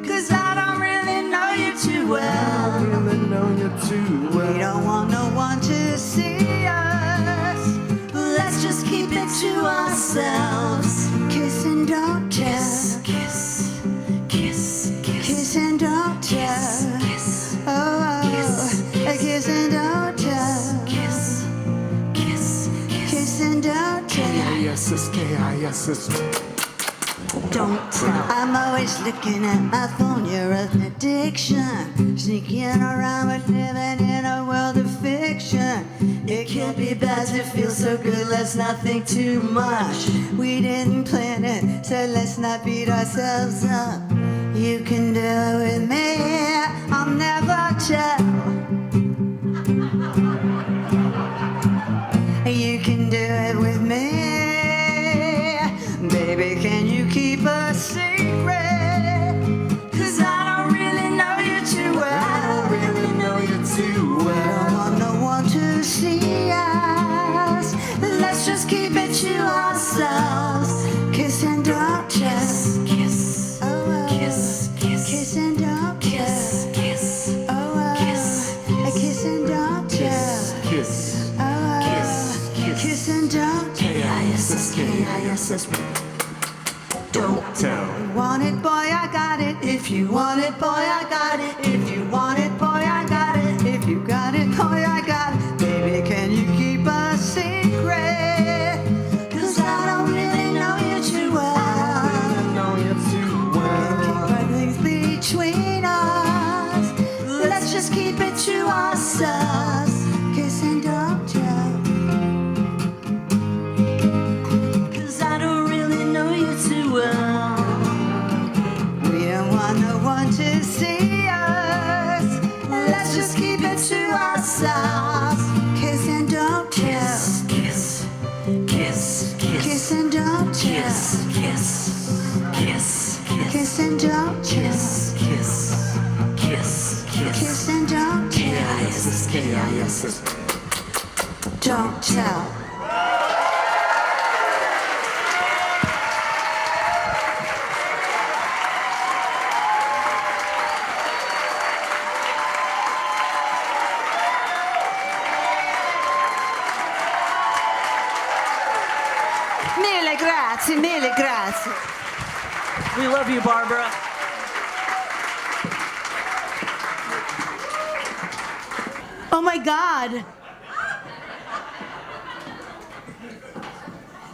'Cause I don't really know you too well. I really know you too well. We don't want no one to see us. Let's just keep it to ourselves. Kiss and don't tell. Kiss, kiss, kiss, kiss. Kiss and don't tell. Kiss, Oh, kiss, kiss and don't tell. kiss, kiss, kiss. Kiss and don't tell. K-I-S-S, K-I-S-S. Don't tell. I'm always looking at my phone, you're an addiction. Sneaking around but living in a world of fiction. It can't be bad to feel so good, let's not think too much. We didn't plan it, so let's not beat ourselves up. You can do it with me, I'll never tell. You can do it with me. Baby, can you keep a secret? 'Cause I don't really know you too well. I don't really know you too I well. don't want no one to see us. Let's just keep it to ourselves. Kiss and don't tell. Kiss, Oh, kiss, kiss. kiss and don't Kiss, tell. kiss, Oh, kiss, kiss and don't tell. Kiss. Oh, Kiss. kiss and don't tell. K-I-S-S, K-I-S-S. Don't tell. Want it, boy, I got it. If you want it, boy, I got it. If you want it, boy, I got it. If you got it, boy, I got it. Baby, can you keep a secret? 'Cause I don't really know you too well. I know you too well. Keep our things between us. Let's just keep it to ourselves. Kiss and don't tell. 'Cause I don't really know you too well. We don't want no one to see us. Let's just keep it to ourselves. Kiss and don't tell. kiss, kiss, kiss, Kiss and don't tell. kiss, kiss, kiss, kiss, Kiss and don't tell. kiss, kiss, kiss, kiss. Kiss and don't tell. K-I-S-S, K-I-S-S. Don't tell. Mille grazie, mille grazie. We love you, Barbara. Oh my God.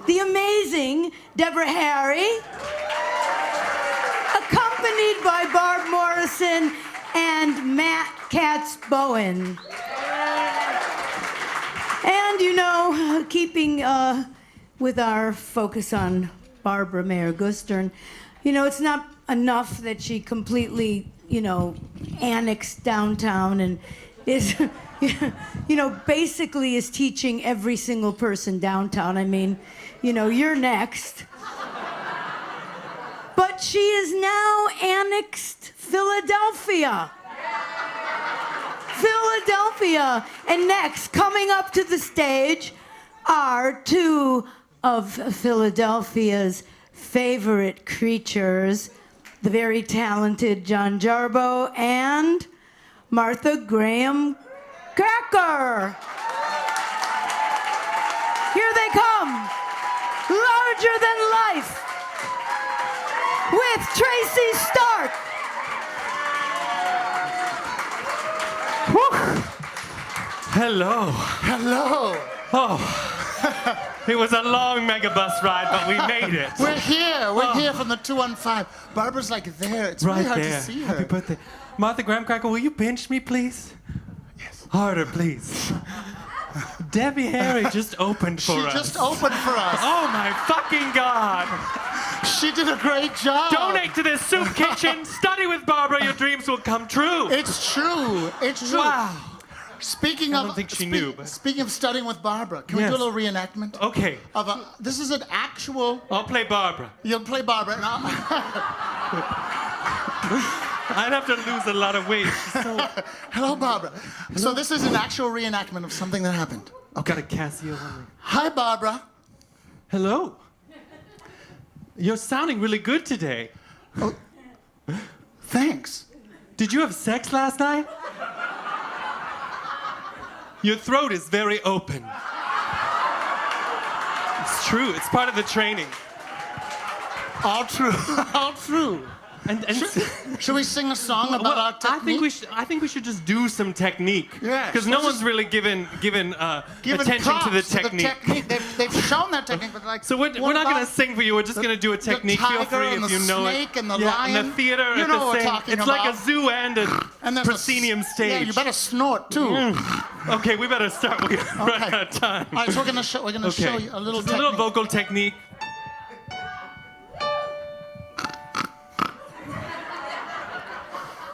The amazing Deborah Harry, accompanied by Barb Morrison and Matt Katz Bowen. And you know, keeping with our focus on Barbara Maier Gustern, you know, it's not enough that she completely, you know, annexed downtown and is, you know, basically is teaching every single person downtown. I mean, you know, you're next. But she is now annexed Philadelphia. Philadelphia. And next, coming up to the stage, are two of Philadelphia's favorite creatures, the very talented John Jarbo and Martha Graham Cracker. Here they come, larger than life, with Tracy Stark. Whew. Hello. Hello. Oh, it was a long megabus ride, but we made it. We're here. We're here from the 215. Barbara's like there. It's really Right hard there. to see her. Happy birthday. Martha Graham Cracker, will you pinch me, please? Yes. Harder, please. Debbie Harry just opened for us. She just opened for us. Oh my fucking God. She did a great job. Donate to this soup kitchen. Study with Barbara. Your dreams will come true. It's true. It's true. Wow. Speaking I of, don't think she knew, but- Speaking of studying with Barbara, can we Yes. do a little reenactment? Okay. This is an actual. I'll play Barbara. You'll play Barbara. And I'd have to lose a lot of weight. Hello, Barbara. So this is an actual reenactment of something that happened. Okay. Got a Casio on me. Hi, Barbara. Hello. You're sounding really good today. Oh, thanks. Did you have sex last night? Your throat is very open. It's true. It's part of the training. All true. All true. And should we sing a song about our technique? I think we should just do some technique. Yeah. Because no one's really given attention to the technique. They've shown that technique, but like. So we're not going to sing for you. We're just going to do a technique. Feel free if you know it. The snake and the yeah, lion. And the theater. You at know the what we're same. talking It's about. like a zoo and a proscenium stage. Yeah, you better snort too. Okay, we better start. We're running out of time. All right, so we're gonna show you a little Just a little vocal technique.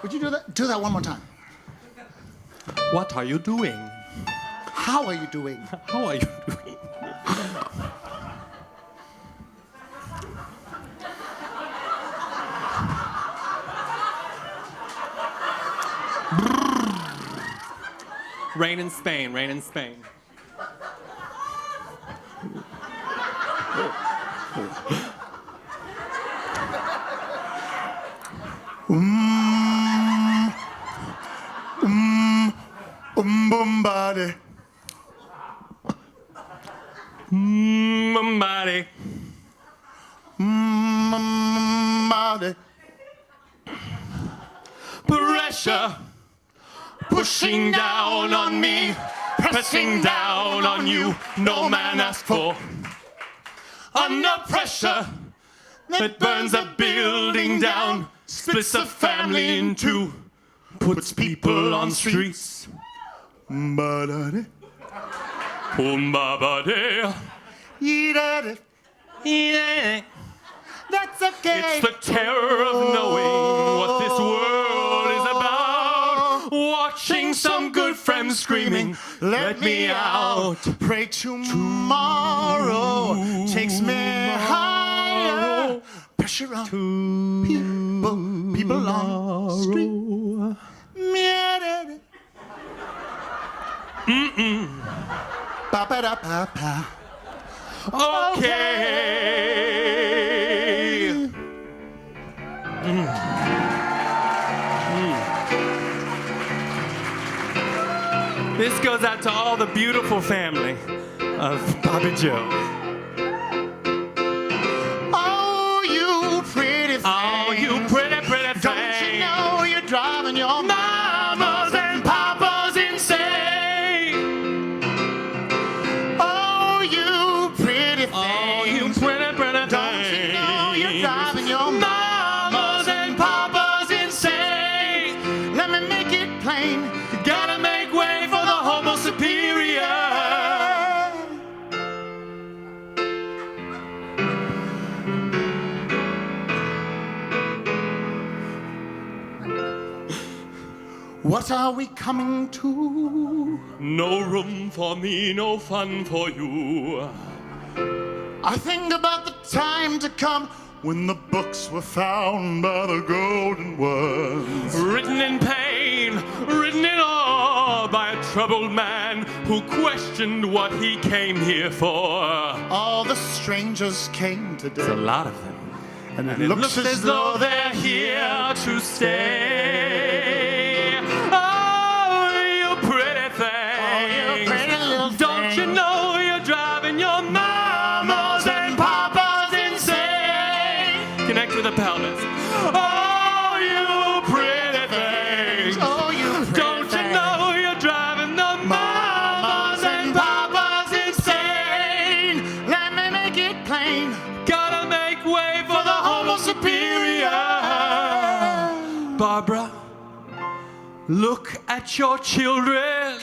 Would you do that? Do that one more time. What are you doing? How are you doing? How are you doing? Rain in Spain, rain in Spain. Bombade. Bombade. Bombade. Pressure pushing down on me, pressing down on you. No man asked for. Under pressure that burns a building down, splits a family in two, puts people on streets. Mbadade. Umbabade. Yidade. Yeah. That's okay. It's the terror of knowing what this world is about. Watching some good friends screaming, let me out. Pray tomorrow takes me higher. Pressure on people on the street. Ba-ba-da-ba-ba. Okay. This goes out to all the beautiful family of Bobby Joe. Oh, you pretty thing. Oh, you pretty, pretty thing. Don't you know you're driving your mamas and papas insane? Oh, you pretty thing. Oh, you pretty, pretty Don't you know you're driving your mamas and papas insane? Let me make it plain. You gotta make way for the homo superior. What are we coming to? No room for me, no fun for you. I think about the time to come when the books were found by the golden ones. Written in pain, written in awe by a troubled man who questioned what he came here for. All the strangers came today. There's a lot of them. And it It looks as though they're here to stay. Oh, you pretty thing. Oh, you pretty little Don't thing. you know you're driving your mamas and papas insane? Connect with the pelvis. Oh, you pretty thing. Oh, you pretty Don't you thing. know you're driving the mamas and papas insane? Let me make it plain. Gotta make way for the homo superior. Barbara, look at your children.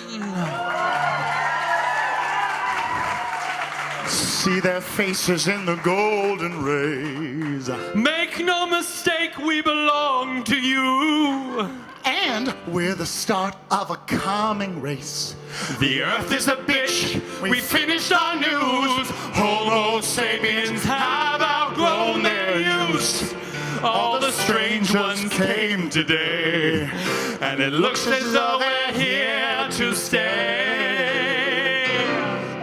see their faces in the golden rays. Make no mistake, we belong to you. And we're the start of a calming race. The earth is a bitch, we finished our news. Homo sapiens have outgrown their use. All the strange ones came today, and it looks as though we're here to stay.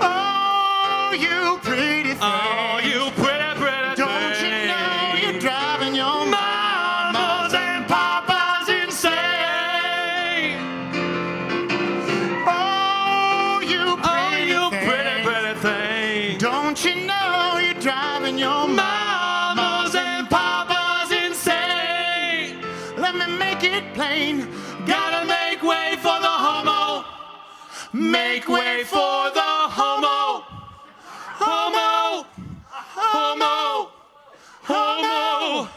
Oh, you pretty thing. Oh, you pretty, pretty Don't thing. you know you're driving your Mamas and papas insane. Oh, you pretty Oh, you thing. pretty, pretty thing. Don't you know you're driving your Mamas and papas insane. Let me make it plain. Gotta make way for the homo. Make way for the homo. Homo. Homo. Homo.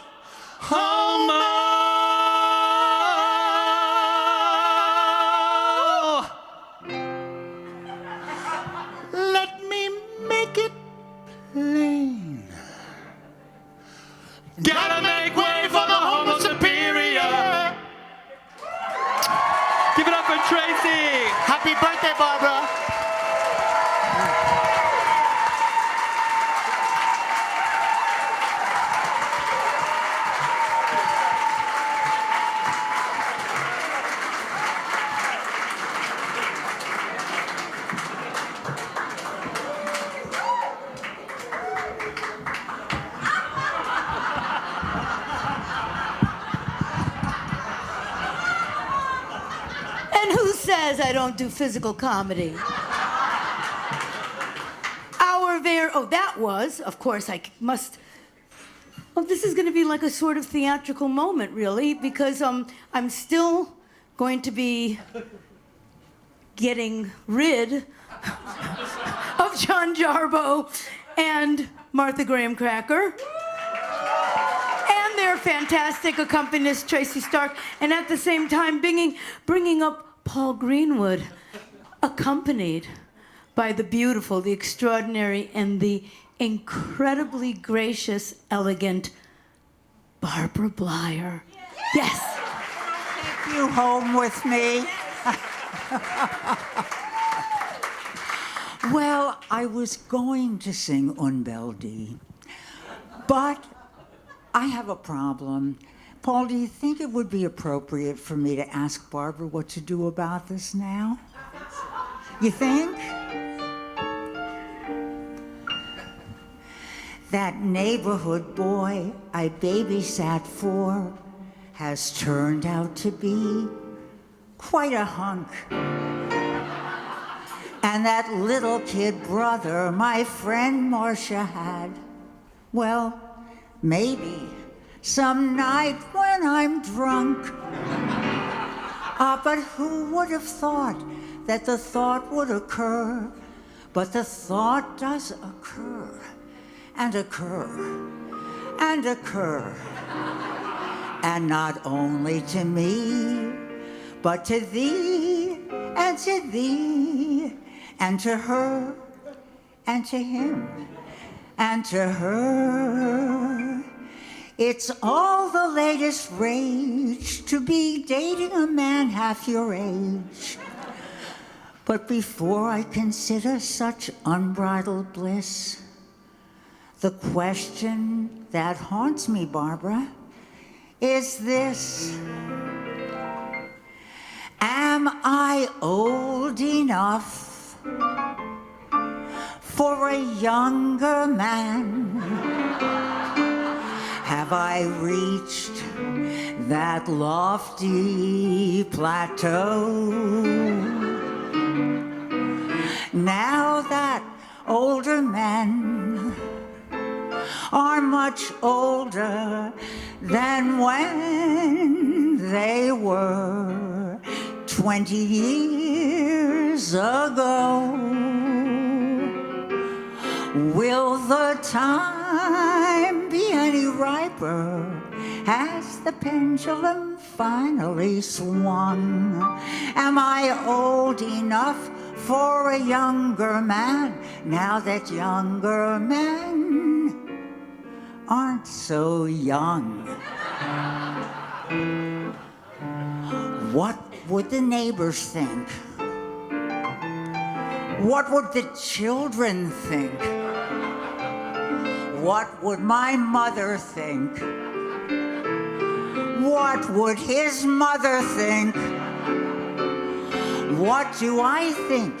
Homo. Let me make it plain. Gotta make way for the homo superior. Give it up for Tracy. Happy birthday, Barbara. And who says I don't do physical comedy? That was, of course, I must. Well, this is going to be like a sort of theatrical moment, really, because I'm still going to be getting rid of John Jarbo and Martha Graham Cracker. And their fantastic accompanist, Tracy Stark, and at the same time bringing up Paul Greenwood, accompanied by the beautiful, the extraordinary, and the incredibly gracious, elegant Barbara Blyer. Yes. Take you home with me. Well, I was going to sing Unbeldi, but I have a problem. Paul, do you think it would be appropriate for me to ask Barbara what to do about this now? You think? That neighborhood boy I babysat for has turned out to be quite a hunk. And that little kid brother my friend Marcia had, well, maybe some night when I'm drunk. But who would have thought that the thought would occur? But the thought does occur, and occur, and occur. And not only to me, but to thee, and to thee, and to her, and to him, and to her. It's all the latest rage to be dating a man half your age. But before I consider such unbridled bliss, the question that haunts me, Barbara, is this. Am I old enough for a younger man? Have I reached that lofty plateau? Now that older men are much older than when they were 20 years ago. Will the time be any riper? Has the pendulum finally swung? Am I old enough for a younger man, now that younger men aren't so young. What would the neighbors think? What would the children think? What would my mother think? What would his mother think? What do I think?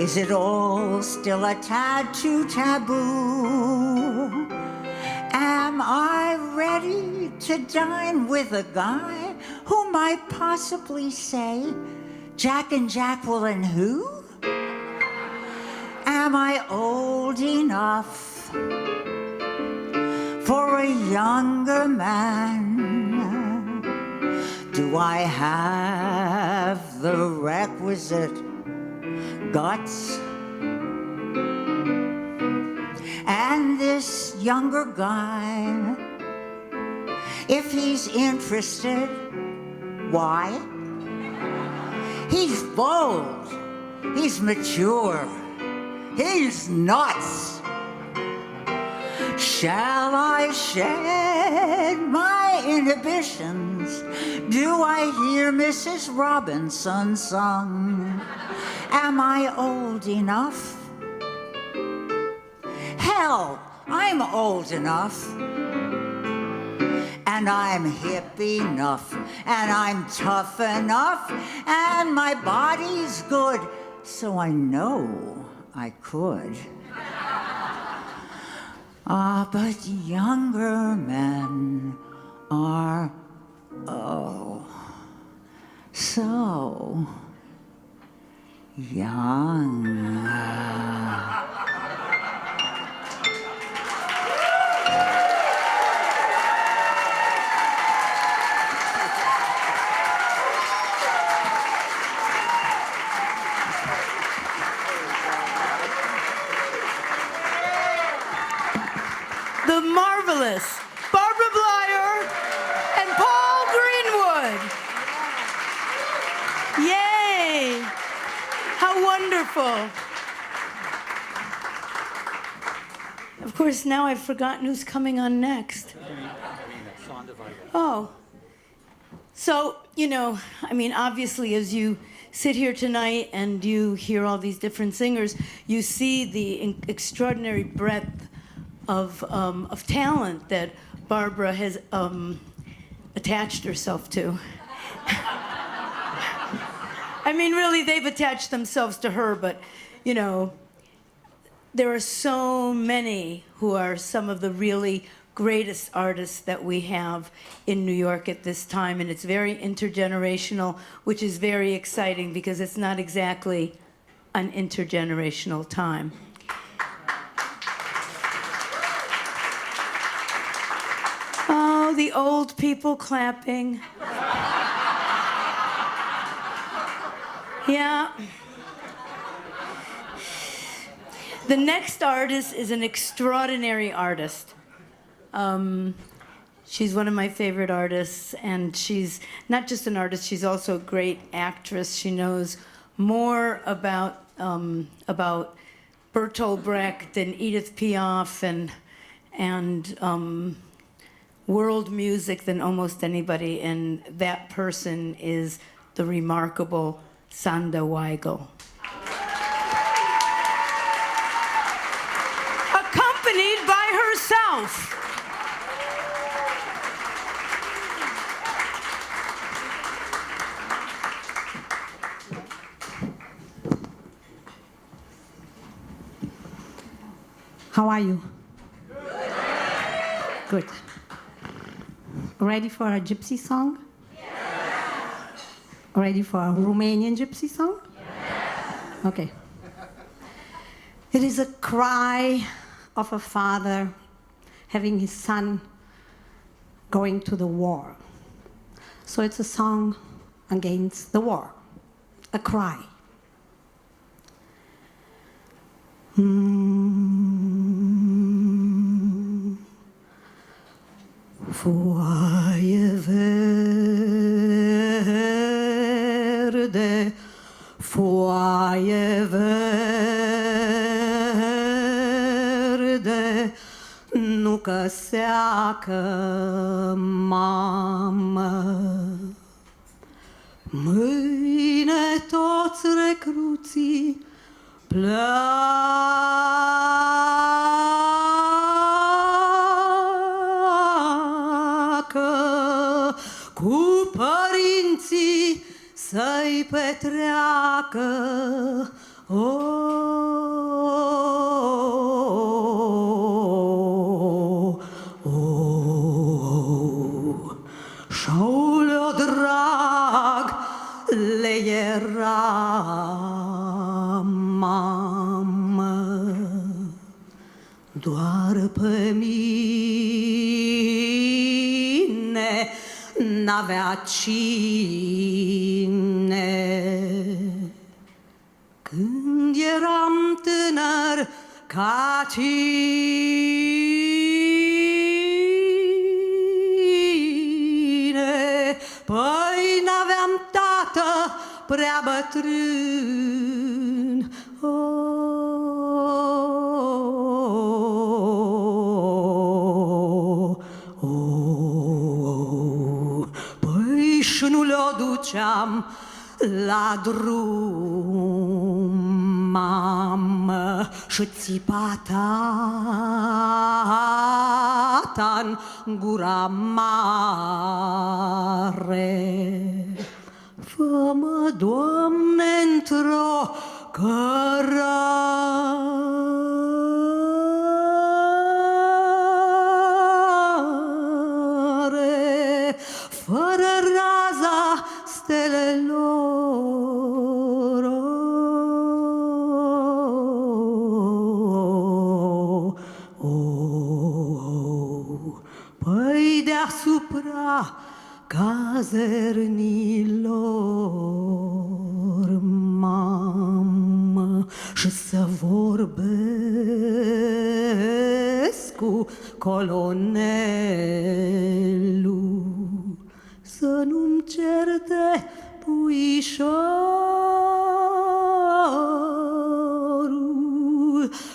Is it all still a tad too taboo? Am I ready to dine with a guy who might possibly say, Jack and Jacqueline who? Am I old enough for a younger man? Do I have the requisite guts? And this younger guy, if he's interested, why? He's bold, he's mature, he's nuts. Shall I shed my inhibitions? Do I hear Mrs. Robinson sung? Am I old enough? Hell, I'm old enough. And I'm hip enough, and I'm tough enough, and my body's good, so I know I could. But younger men are, oh, so young. The marvelous Barbara Blyer and Paul Greenwood. Yay! How wonderful. Of course, now I've forgotten who's coming on next. Oh. So, obviously, as you sit here tonight and you hear all these different singers, you see the extraordinary breadth of talent that Barbara has attached herself to. Really, they've attached themselves to her, but, there are so many who are some of the really greatest artists that we have in New York at this time, and it's very intergenerational, which is very exciting because it's not exactly an intergenerational time. Oh, the old people clapping. Yeah. The next artist is an extraordinary artist. She's one of my favorite artists, and she's not just an artist, she's also a great actress. She knows more about Bertolt Brecht and Edith Piaf and world music than almost anybody, and that person is the remarkable Sanda Weigel. Accompanied by herself. How are you? Good. Ready for a gypsy song? Yes. Ready for a Romanian gypsy song? Yes. Okay. It is a cry of a father having his son going to the war. So it's a song against the war, a cry. Foaie verde, foaie verde, nu că seacă, mamă. Mâine toți recruții pleacă cu părinții să-i petreacă. Și-o drag le era, mamă, doar pe mine n-avea cine. Când eram tânăr ca tine, păi n-aveam tată prea bătrân. Păi și nu le-o duceam la drum, mamă, și țipa tata-n gura mare. Fă-mă, Doamne, într-o cărare, fără raza stelelor. Păi deasupra cazernilor, mamă, și să vorbesc cu colonelul, să nu-mi certe puișorul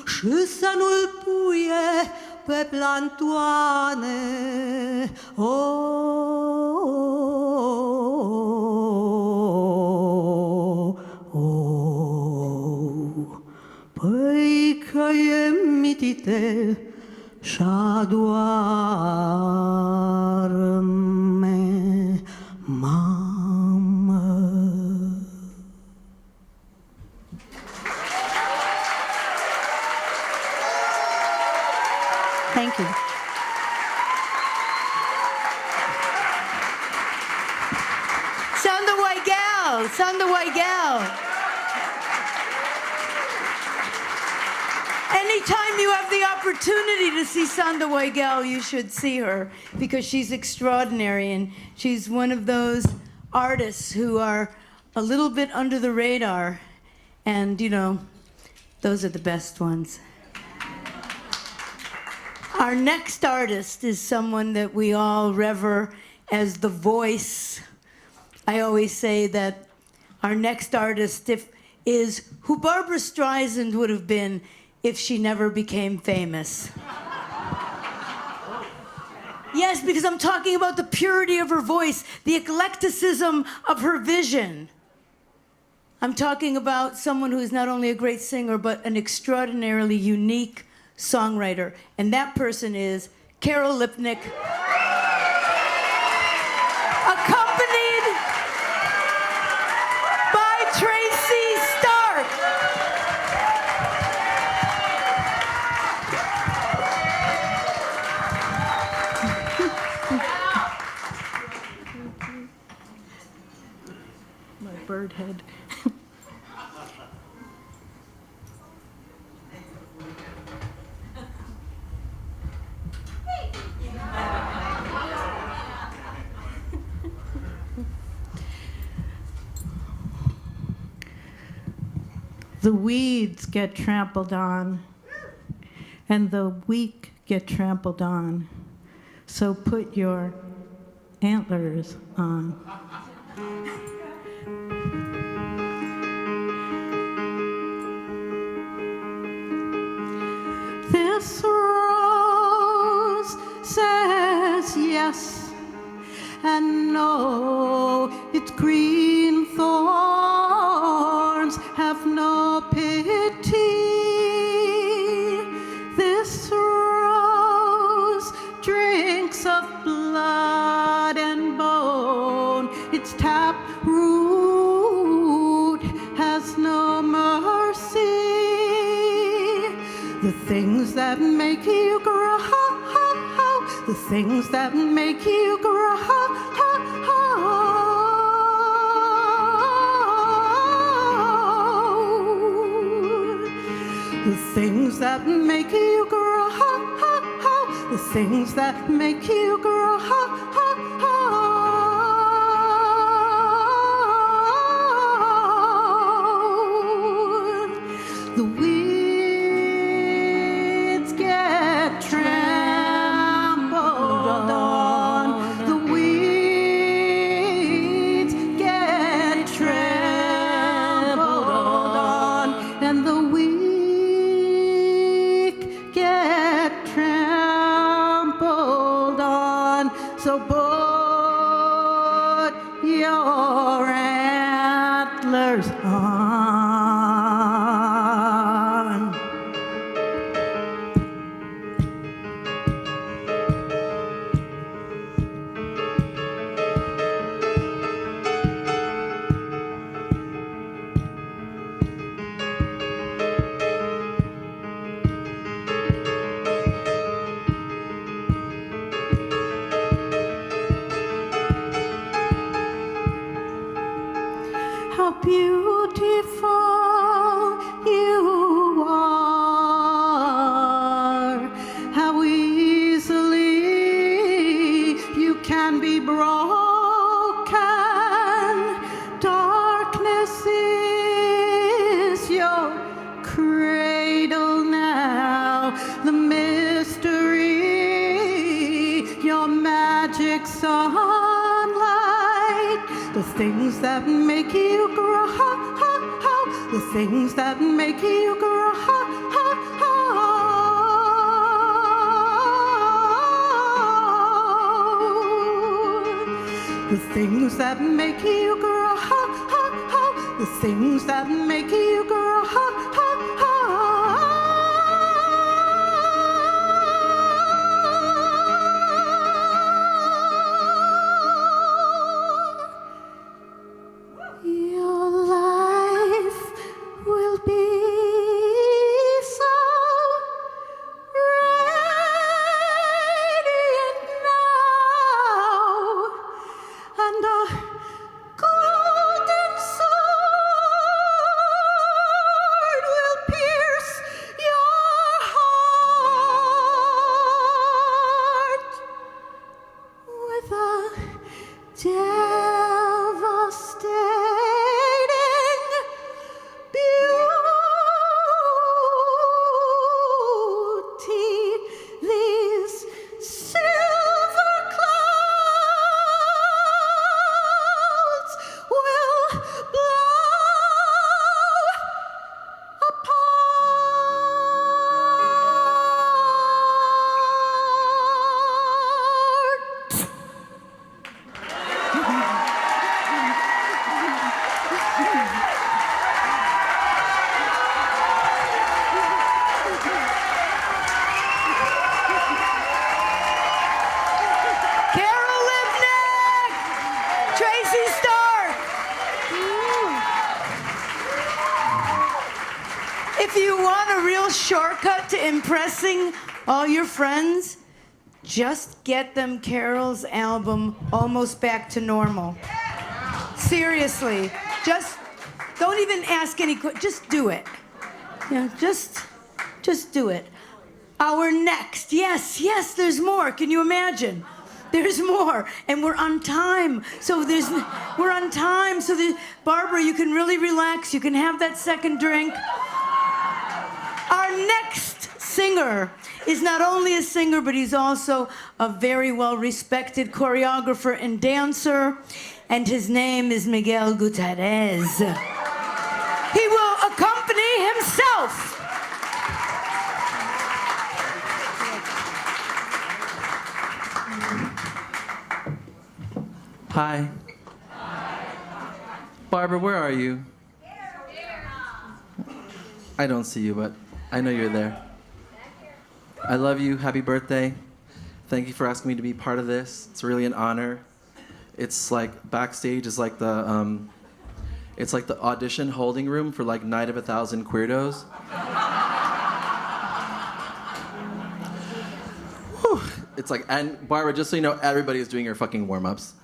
și să nu-l puie pe plantoane. Păi că e mititel și-a doarme, mamă. Thank you. Sound the white gal, sound the white gal. Anytime you have the opportunity to see Sonda Weigel, you should see her because she's extraordinary and she's one of those artists who are a little bit under the radar. And, you know, those are the best ones. Our next artist is someone that we all revere as the voice. I always say that our next artist is who Barbra Streisand would have been if she never became famous. Yes, because I'm talking about the purity of her voice, the eclecticism of her vision. I'm talking about someone who is not only a great singer, but an extraordinarily unique songwriter. And that person is Carol Lipnick, accompanied by Tracy Stark. My bird head. The weeds get trampled on, and the weak get trampled on. So put your antlers on. This rose says yes and no, its green thorns have no pity. This rose drinks of blood and bone, its tap root has no mercy. The things that make you grow, the things that make you grow, the things that make you grow, the things that make you grow. The weeds get trampled on. The weeds get trampled on. And the weak get trampled on. So put your antlers on. How beautiful you are, how easily you can be broken. Darkness is your cradle now, the mystery, your magic sunlight, the things that make you grow, the things that make you grow. The things that make you grow, the things that make you grow. Your life will be so radiant now, and a golden sword will pierce your heart with a devastating beauty. These silver clouds will blow apart. Carol Lipnick, Tracy Stark. If you want a real shortcut to impressing all your friends, just get them Carol's album, Almost Back to Normal. Seriously, just don't even ask any questions, just do it. Yeah, just do it. Our next, yes, there's more. Can you imagine? There's more, and we're on time. We're on time. So Barbara, you can really relax. You can have that second drink. Our next singer is not only a singer, but he's also a very well-respected choreographer and dancer, and his name is Miguel Gutierrez. He will accompany himself. Hi. Barbara, where are you? I don't see you, but I know you're there. I love you. Happy birthday. Thank you for asking me to be part of this. It's really an honor. It's like backstage is like the it's like the audition holding room for like Night of 1,000 Queerdos. Whew. It's like, and Barbara, just so you know, everybody is doing your fucking warm-ups.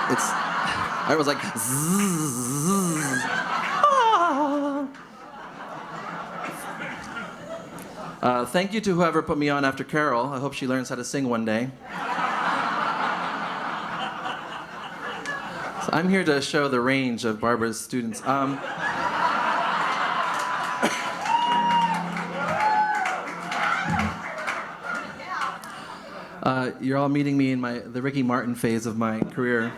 I was like, zzz. Thank you to whoever put me on after Carol. I hope she learns how to sing one day. So I'm here to show the range of Barbara's students. You're all meeting me in the Ricky Martin phase of my career.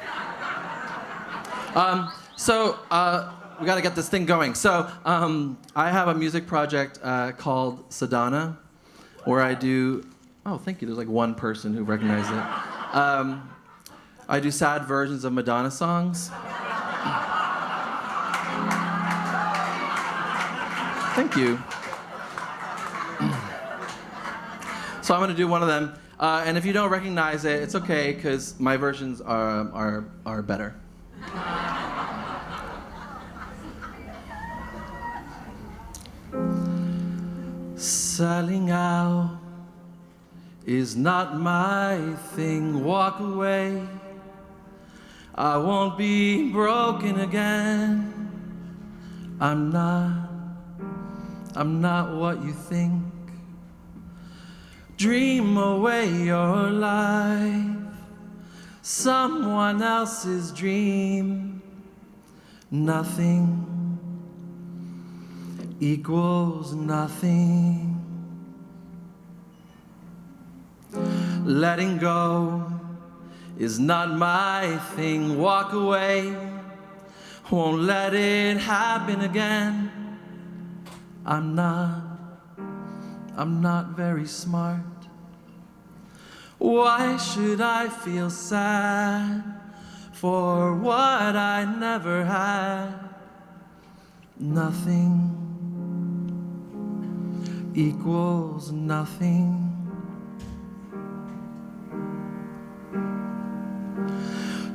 We got to get this thing going. So I have a music project called Sadhana, where I do, oh, thank you, there's like one person who recognized it. I do sad versions of Madonna songs. Thank you. So I'm going to do one of them. And if you don't recognize it, it's okay, because my versions are better. Selling out is not my thing. Walk away. I won't be broken again. I'm not what you think. Dream away your life. Someone else's dream. Nothing equals nothing. Letting go is not my thing. Walk away, won't let it happen again. I'm not very smart. Why should I feel sad for what I never had? Nothing equals nothing.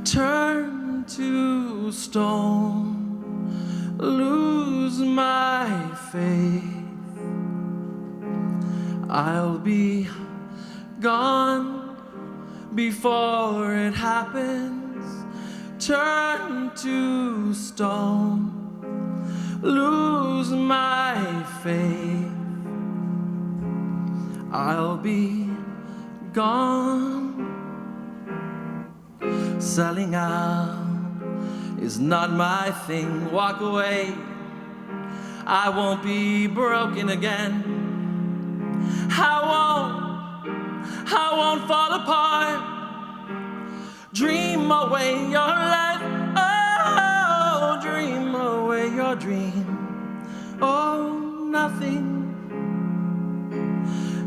Turn to stone, lose my faith. I'll be gone before it happens. Turn to stone, lose my faith. I'll be gone. Selling out is not my thing. Walk away. I won't be broken again. I won't fall apart. Dream away your life. Oh, dream away your dream. Oh, nothing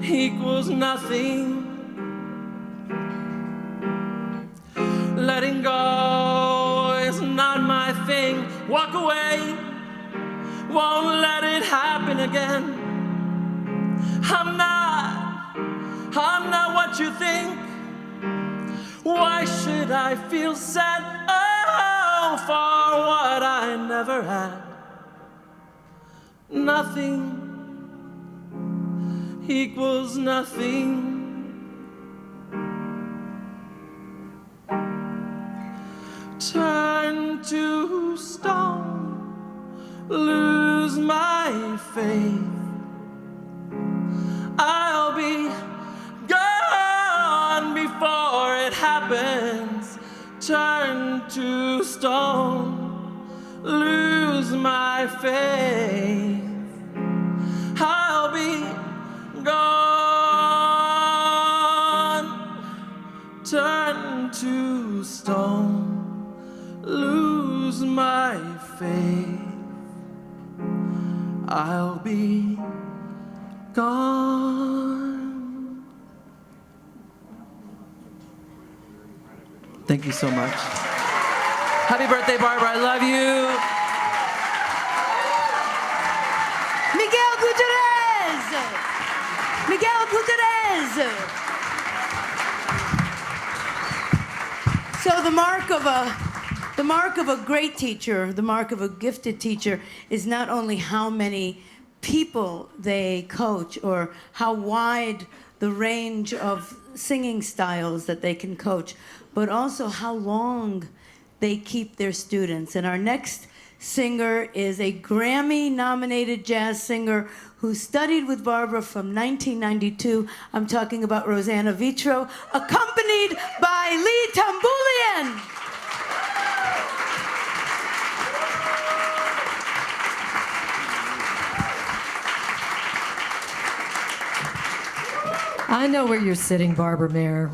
equals nothing. Letting go is not my thing. Walk away, won't let it happen again. I'm not what you think. Why should I feel sad, oh, for what I never had? Nothing equals nothing. Turn to stone, lose my faith. I'll be gone before it happens. Turn to stone, lose my faith. I'll be gone. Turn to stone, lose my faith. I'll be gone. Thank you so much. Happy birthday, Barbara. I love you. Miguel Gutierrez. So the mark of a great teacher, the mark of a gifted teacher, is not only how many people they coach or how wide the range of singing styles that they can coach, but also how long they keep their students. And our next singer is a Grammy-nominated jazz singer who studied with Barbara from 1992. I'm talking about Rosanna Vitro, accompanied by Lee Tambulian. I know where you're sitting, Barbara Maier.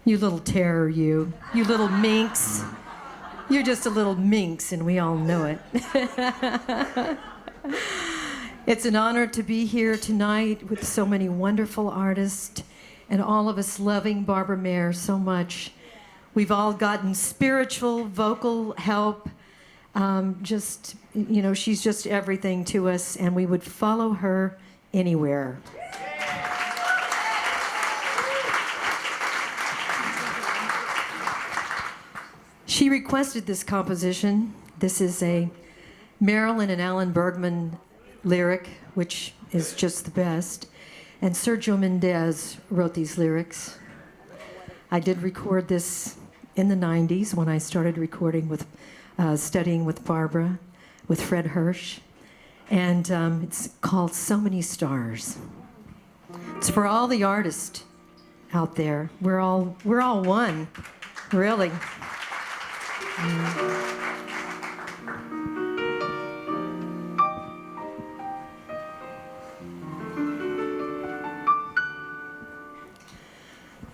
You little terror, you little minx. You're just a little minx, and we all know it. It's an honor to be here tonight with so many wonderful artists and all of us loving Barbara Maier so much. We've all gotten spiritual, vocal help. She's just everything to us, and we would follow her anywhere. She requested this composition. This is a Marilyn and Alan Bergman lyric, which is just the best. And Sergio Mendez wrote these lyrics. I did record this in the 90s when I started recording with, studying with Barbara, with Fred Hirsch. And it's called So Many Stars. It's for all the artists out there. We're all one, really.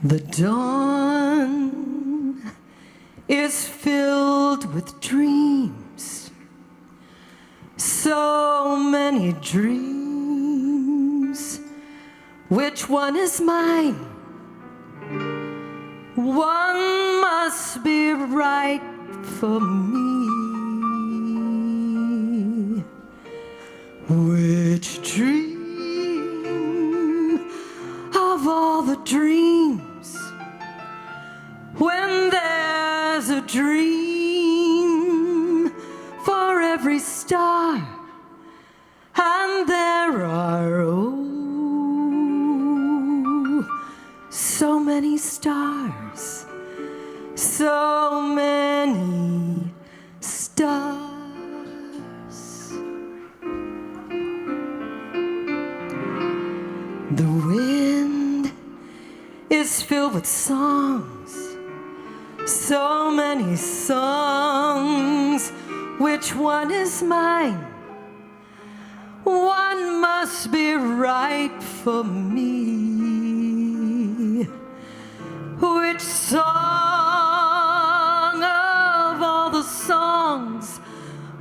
The dawn is filled with dreams, so many dreams. Which one is mine? One must be right for me. Which dream of all the dreams? When there's a dream for every star, and there are so many stars, so many stars. The wind is filled with songs, so many songs. Which one is mine? One must be right for me. Which song of all the songs?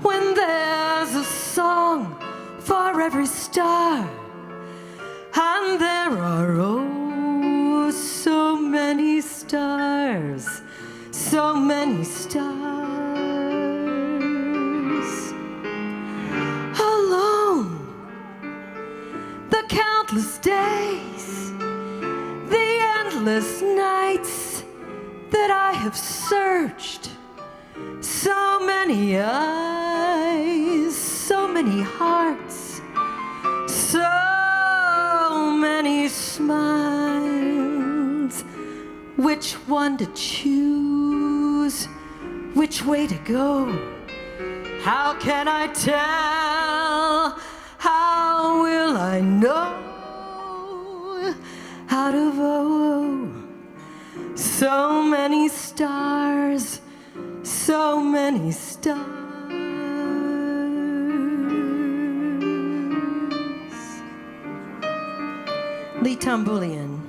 When there's a song for every star, and there are so many stars, so many stars. Alone, the countless days, the endless nights that I have searched, so many eyes, so many hearts, so many smiles. Which one to choose? Which way to go? How can I tell? How will I know? Out of so many stars, so many stars. Lee Tambulian.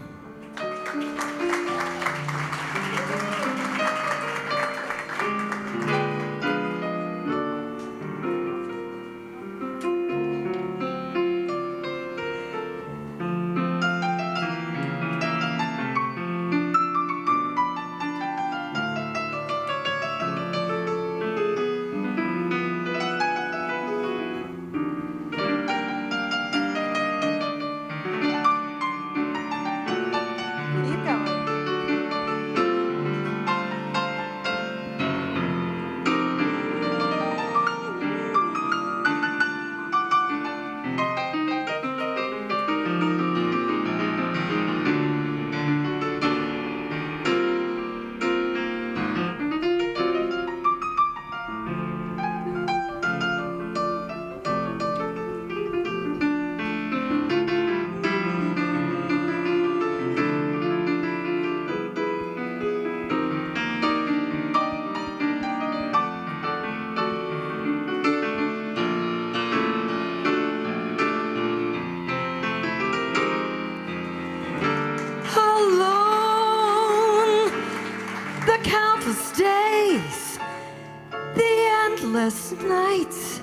sleepless nights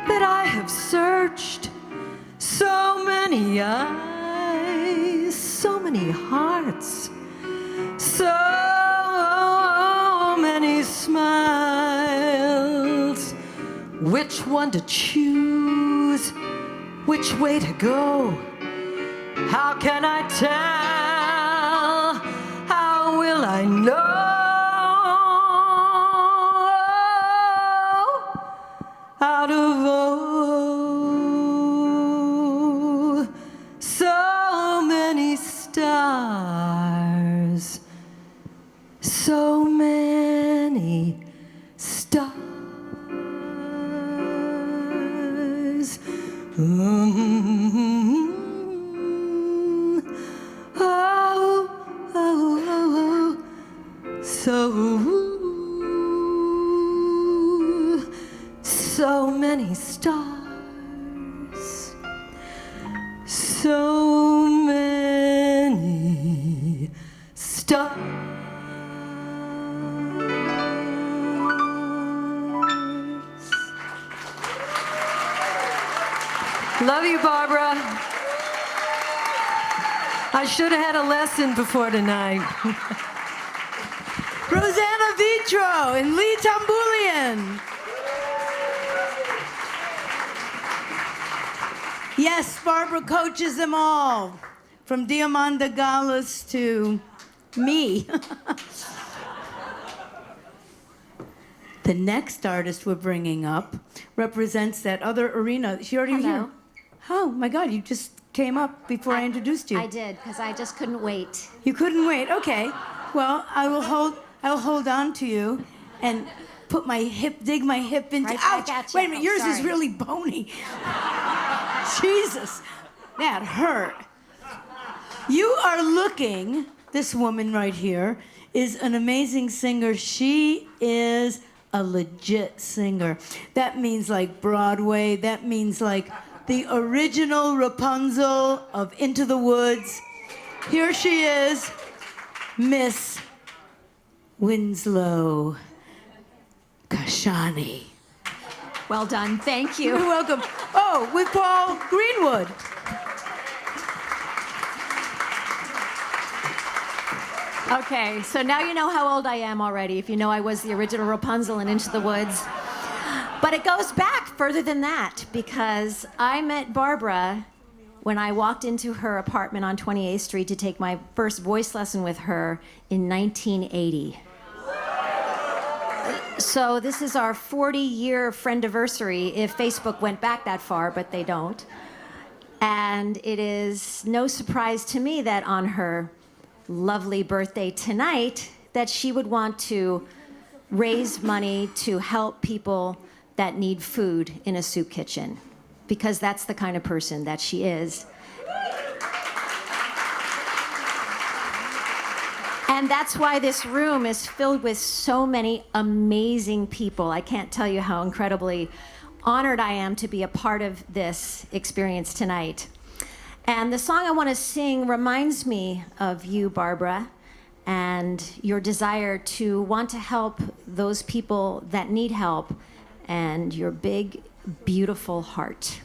that I have searched so many eyes, so many hearts, so many smiles. Which one to choose? Which way to go? How can I tell? How will I know? How to vote? So many stars, so many stars. Oh, oh, oh, oh. So many stars, so many stars. Love you, Barbara. I should have had a lesson before tonight. Rosanna Vitro and Lee Tambulian. Yes, Barbara coaches them all, from Diamanda Gallas to me. The next artist we're bringing up represents that other arena. She already here. Oh my God, you just came up before I introduced you. I did, because I just couldn't wait. You couldn't wait. Okay. Well, I will hold on to you and put my hip, dig my hip into. Right Ouch! back at you. Wait a minute, Oh, yours is sorry. really bony. Jesus, that hurt. You are looking. This woman right here is an amazing singer. She is a legit singer. That means like Broadway. That means like the original Rapunzel of Into the Woods. Here she is, Miss Winslow Kashani. Well done. Thank you. You're welcome. Oh, with Paul Greenwood. Okay, so now you know how old I am already, if you know I was the original Rapunzel in Into the Woods. But it goes back further than that, because I met Barbara when I walked into her apartment on 28th Street to take my first voice lesson with her in 1980. So this is our 40-year friendiversary, if Facebook went back that far, but they don't. And it is no surprise to me that on her lovely birthday tonight, that she would want to raise money to help people that need food in a soup kitchen, because that's the kind of person that she is. And that's why this room is filled with so many amazing people. I can't tell you how incredibly honored I am to be a part of this experience tonight. And the song I want to sing reminds me of you, Barbara, and your desire to want to help those people that need help, and your big, beautiful heart.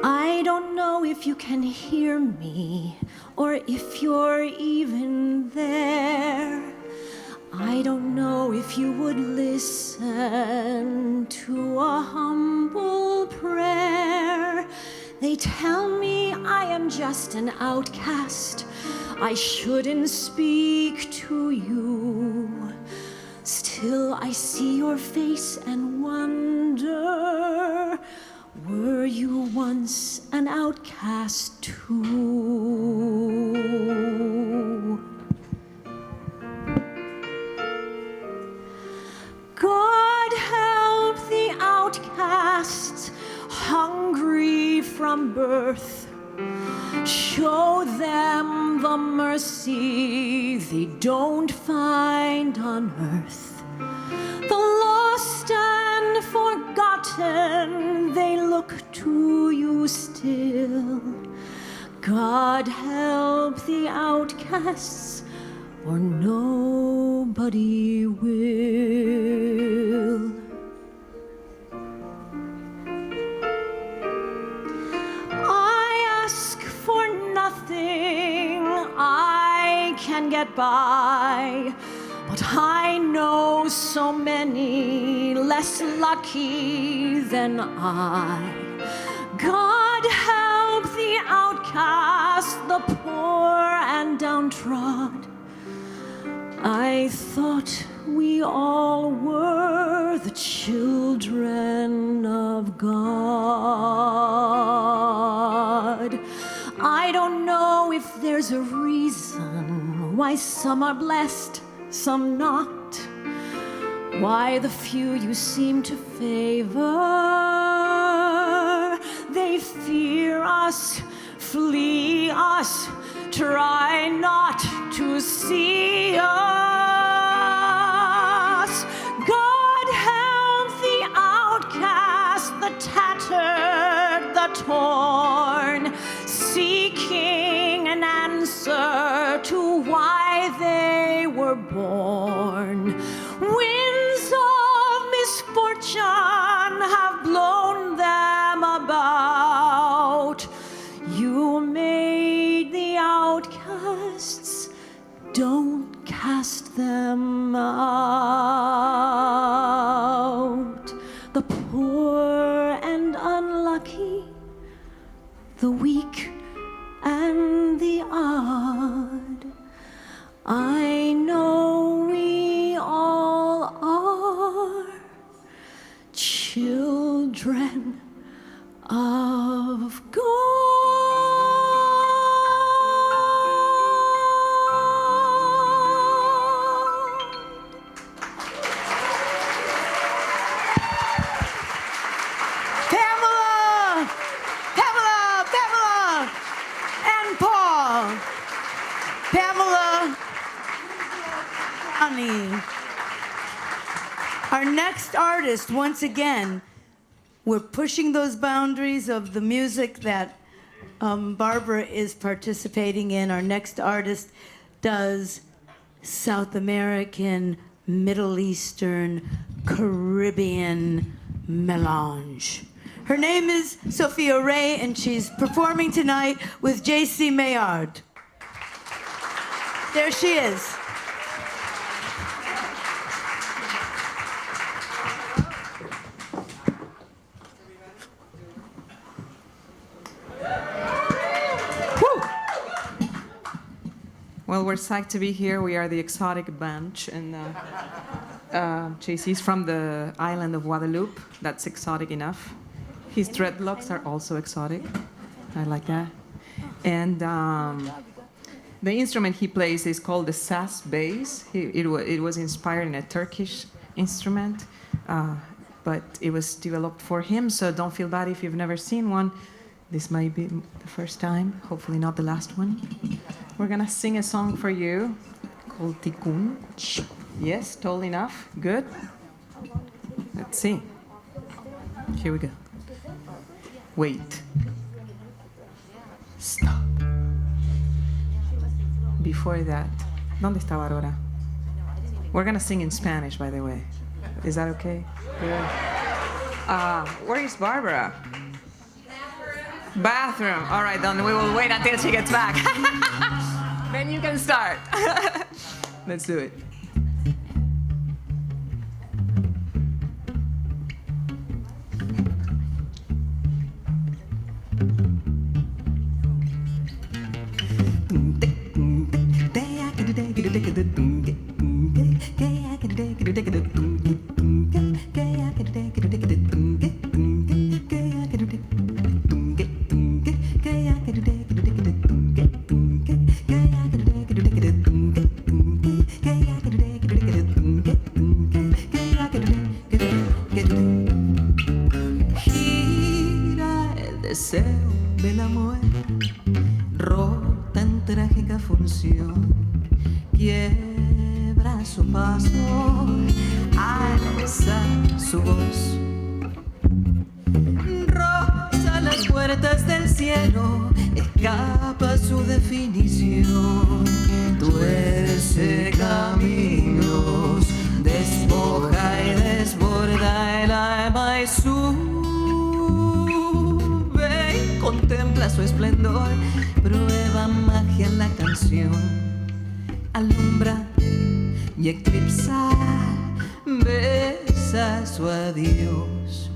I don't know if you can hear me, or if you're even there. I don't know if you would listen to a humble prayer. They tell me I am just an outcast. I shouldn't speak to you. Still, I see your face and wonder, were you once an outcast too? God help the outcasts, hungry from birth. Show them the mercy they don't find on earth. The lost and forgotten, they look to you still. God help the outcasts, or nobody will. I ask for nothing, I can get by, but I know so many less lucky than I. God help the outcast, the poor and downtrodden. I thought we all were the children of God. I don't know if there's a reason why some are blessed, some not. Why the few you seem to favor, they fear us, flee us, try not to see us. God help the outcast, the tattered, the torn, seeking an answer to why they were born. Winds of misfortune have blown them about. You made the outcasts, don't cast them out. The poor and unlucky, the weak and the odd, I know we all are children of God. Pamela, and Paul. Pamela, honey. Our next artist, once again, we're pushing those boundaries of the music that Barbara is participating in. Our next artist does South American, Middle Eastern, Caribbean melange. Her name is Sophia Ray, and she's performing tonight with J.C. Maillard. There she is. Well, we're psyched to be here. We are the Exotic Bunch, and JC's from the island of Guadeloupe. That's exotic enough. His dreadlocks are also exotic. I like that. And the instrument he plays is called the saz bass. It was inspired in a Turkish instrument, but it was developed for him, so don't feel bad if you've never seen one. This might be the first time, hopefully not the last one. We're gonna sing a song for you called Tikkun. Yes, tall enough, good. Let's see. Here we go. Wait. Stop. Before that, ¿dónde está Bárbara? We're gonna sing in Spanish, by the way. Is that okay? Good. Where is Barbara? Bathroom. All right, then we will wait until she gets back. Then you can start. Let's do it. Gira el deseo de la muerte, rota en trágica función, quiebra su paso, alza su voz. cielo escapa su definición. Tuerce caminos, despoja y desborda el alma y sube y contempla su esplendor. Prueba magia en la canción, alumbra y eclipsa, besa su adiós.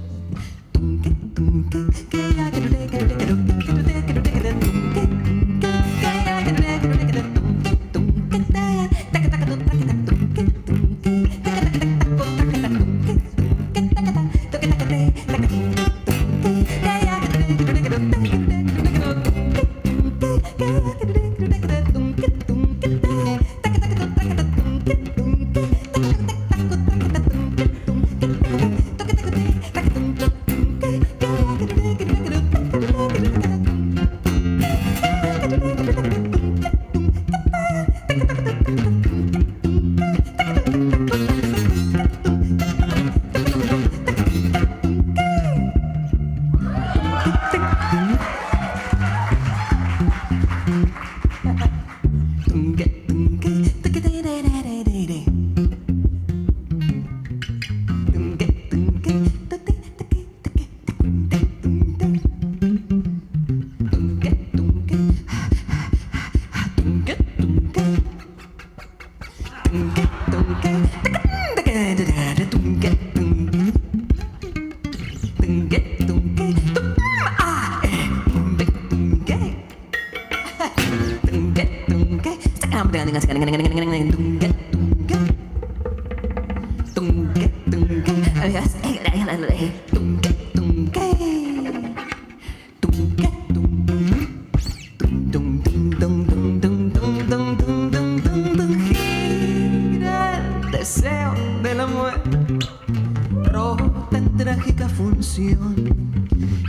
Gira el deseo de la muerte, rota en trágica función,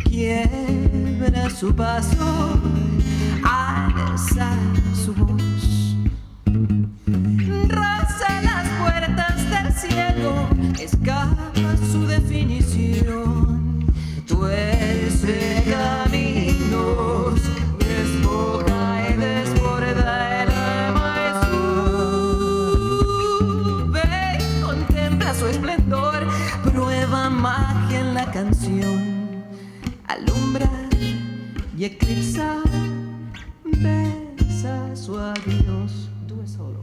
quiebra su paso, alza su voz, roza las puertas del cielo, escapa su definición, tuerce caminos, desboca y desborda el alma y sube y contempla su esplendor, prueba magia en la canción, alumbra y eclipsa, besa su adiós. Tú es solo.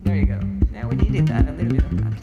There you go. Yeah, we needed that, a little bit of that.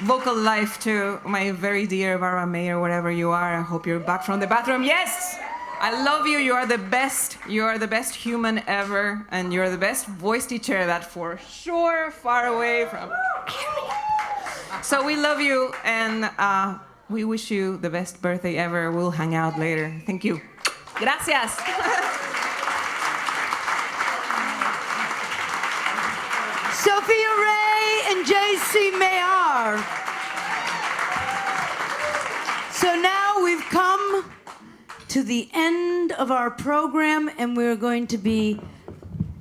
Vocal life to my very dear Barbara Maier, wherever you are. I hope you're back from the bathroom. Yes, I love you. You are the best. You are the best human ever, and you're the best voice teacher that for sure far away from. So we love you, and we wish you the best birthday ever. We'll hang out later. Thank you. Gracias. Sophia Ray and J.C. Maier. So now we've come to the end of our program, and we're going to be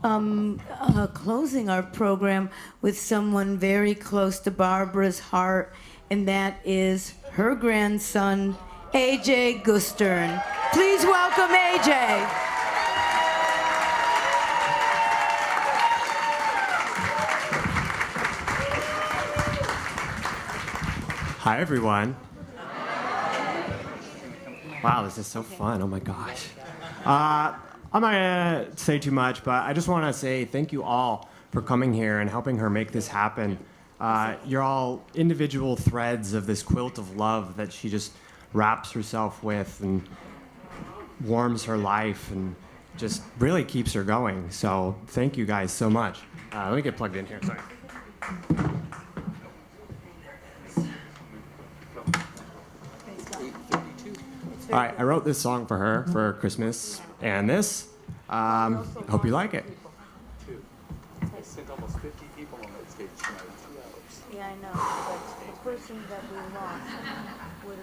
closing our program with someone very close to Barbara's heart, and that is her grandson, A.J. Gustern. Please welcome A.J. Hi, everyone. Wow, this is so fun. Oh my gosh. I'm not gonna say too much, but I just want to say thank you all for coming here and helping her make this happen. You're all individual threads of this quilt of love that she just wraps herself with and warms her life and just really keeps her going. So thank you guys so much. Let me get plugged in here, sorry. All right, I wrote this song for her for Christmas, and this, I hope you like it. I sent almost 50 people on that stage tonight in 2 hours. Yeah, I know, but the person that we lost would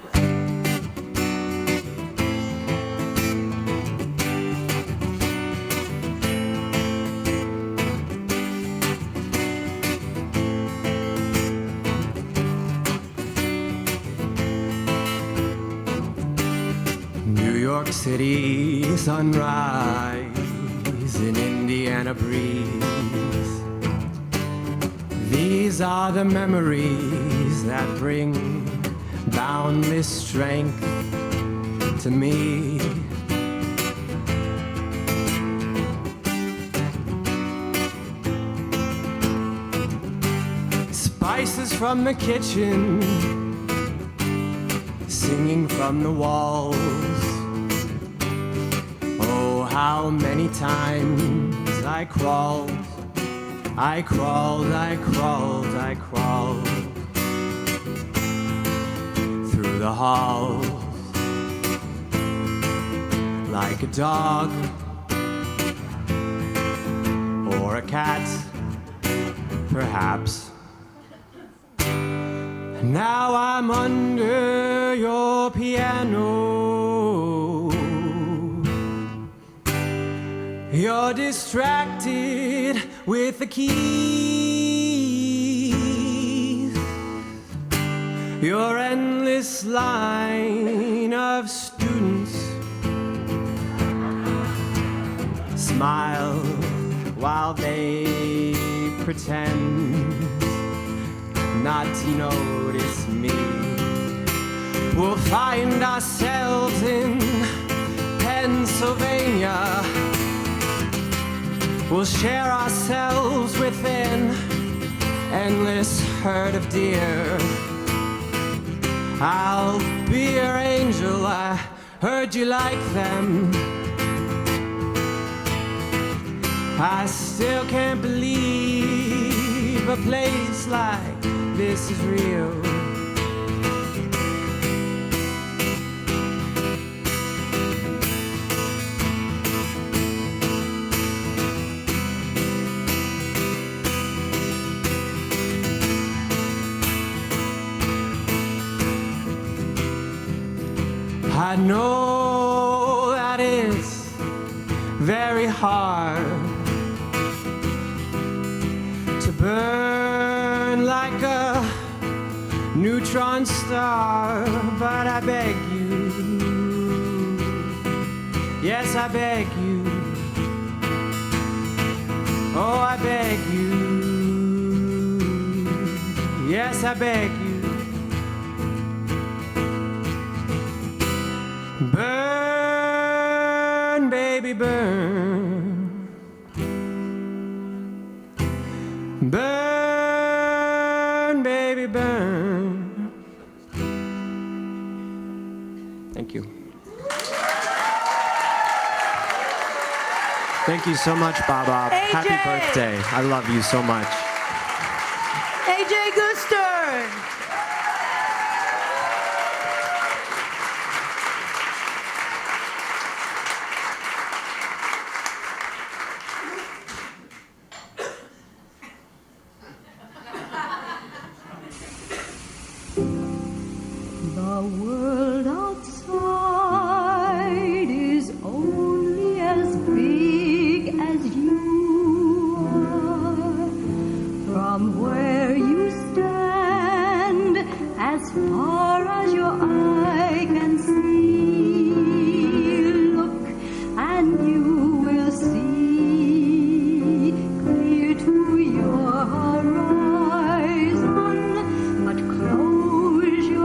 New York City sunrise in Indiana breeze. These are the memories that bring boundless strength to me. Spices from the kitchen, singing from the walls. Oh, how many times I crawled, I crawled, I crawled, I crawled through the halls like a dog or a cat, perhaps. Now I'm under your piano. You're distracted with the keys. Your endless line of students smile while they pretend not to notice me. We'll find ourselves in Pennsylvania. We'll share ourselves with an endless herd of deer. I'll be your angel, I heard you like them. I still can't believe a place like this is real. I know that it's very hard to burn like a neutron star, but I beg you, yes, I beg you, oh, I beg you, yes, I beg you. Burn, baby, burn. Burn, baby, burn. Thank you. Thank you so much, Bob. Happy birthday. I love you so much. AJ Gustern. The world outside is only as big as you are. From where you stand, as far as your eye can see, look and you will see clear to your horizon. But close your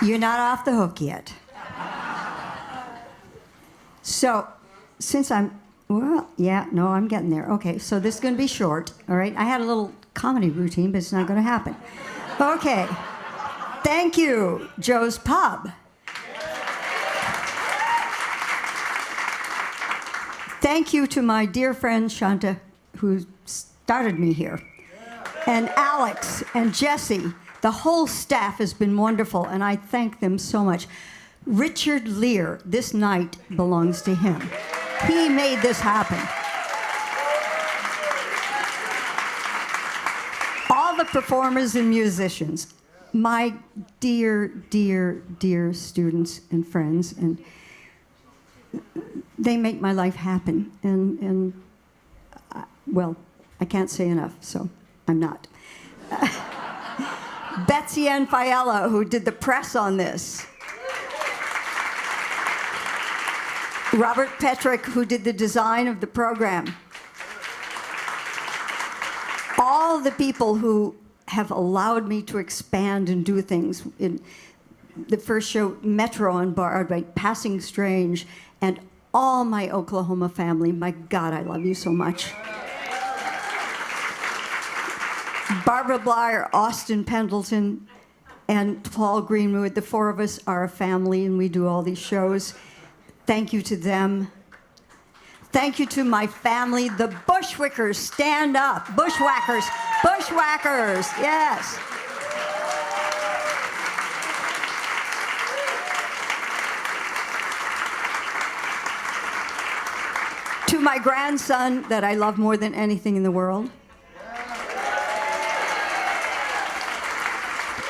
You're not off the hook yet. So, since I'm getting there. Okay, so this is going to be short, all right? I had a little comedy routine, but it's not going to happen. Okay. Thank you, Joe's Pub. Thank you to my dear friend Shanta, who started me here, and Alex and Jesse. The whole staff has been wonderful, and I thank them so much. Richard Lear, this night belongs to him. He made this happen. All the performers and musicians, my dear, dear, dear students and friends, and they make my life happen. And well, I can't say enough, so I'm not. Betsy Ann Fiala, who did the press on this. Robert Petrick, who did the design of the program. All the people who have allowed me to expand and do things. In the first show, Metro on Broadway, Passing Strange, and all my Oklahoma family. My God, I love you so much. Barbara Blyer, Austin Pendleton, and Paul Greenwood. The four of us are a family, and we do all these shows. Thank you to them. Thank you to my family, the Bushwickers. Stand up. Bushwhackers. Bushwhackers. Yes. To my grandson that I love more than anything in the world.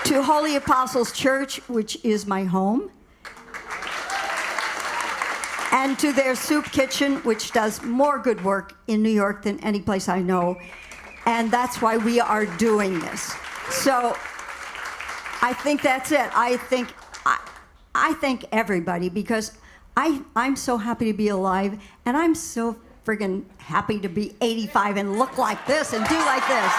To Holy Apostles Church, which is my home. And to their soup kitchen, which does more good work in New York than any place I know. And that's why we are doing this. So I think that's it. I thank everybody, because I'm so happy to be alive, and I'm so friggin' happy to be 85 and look like this and do like this.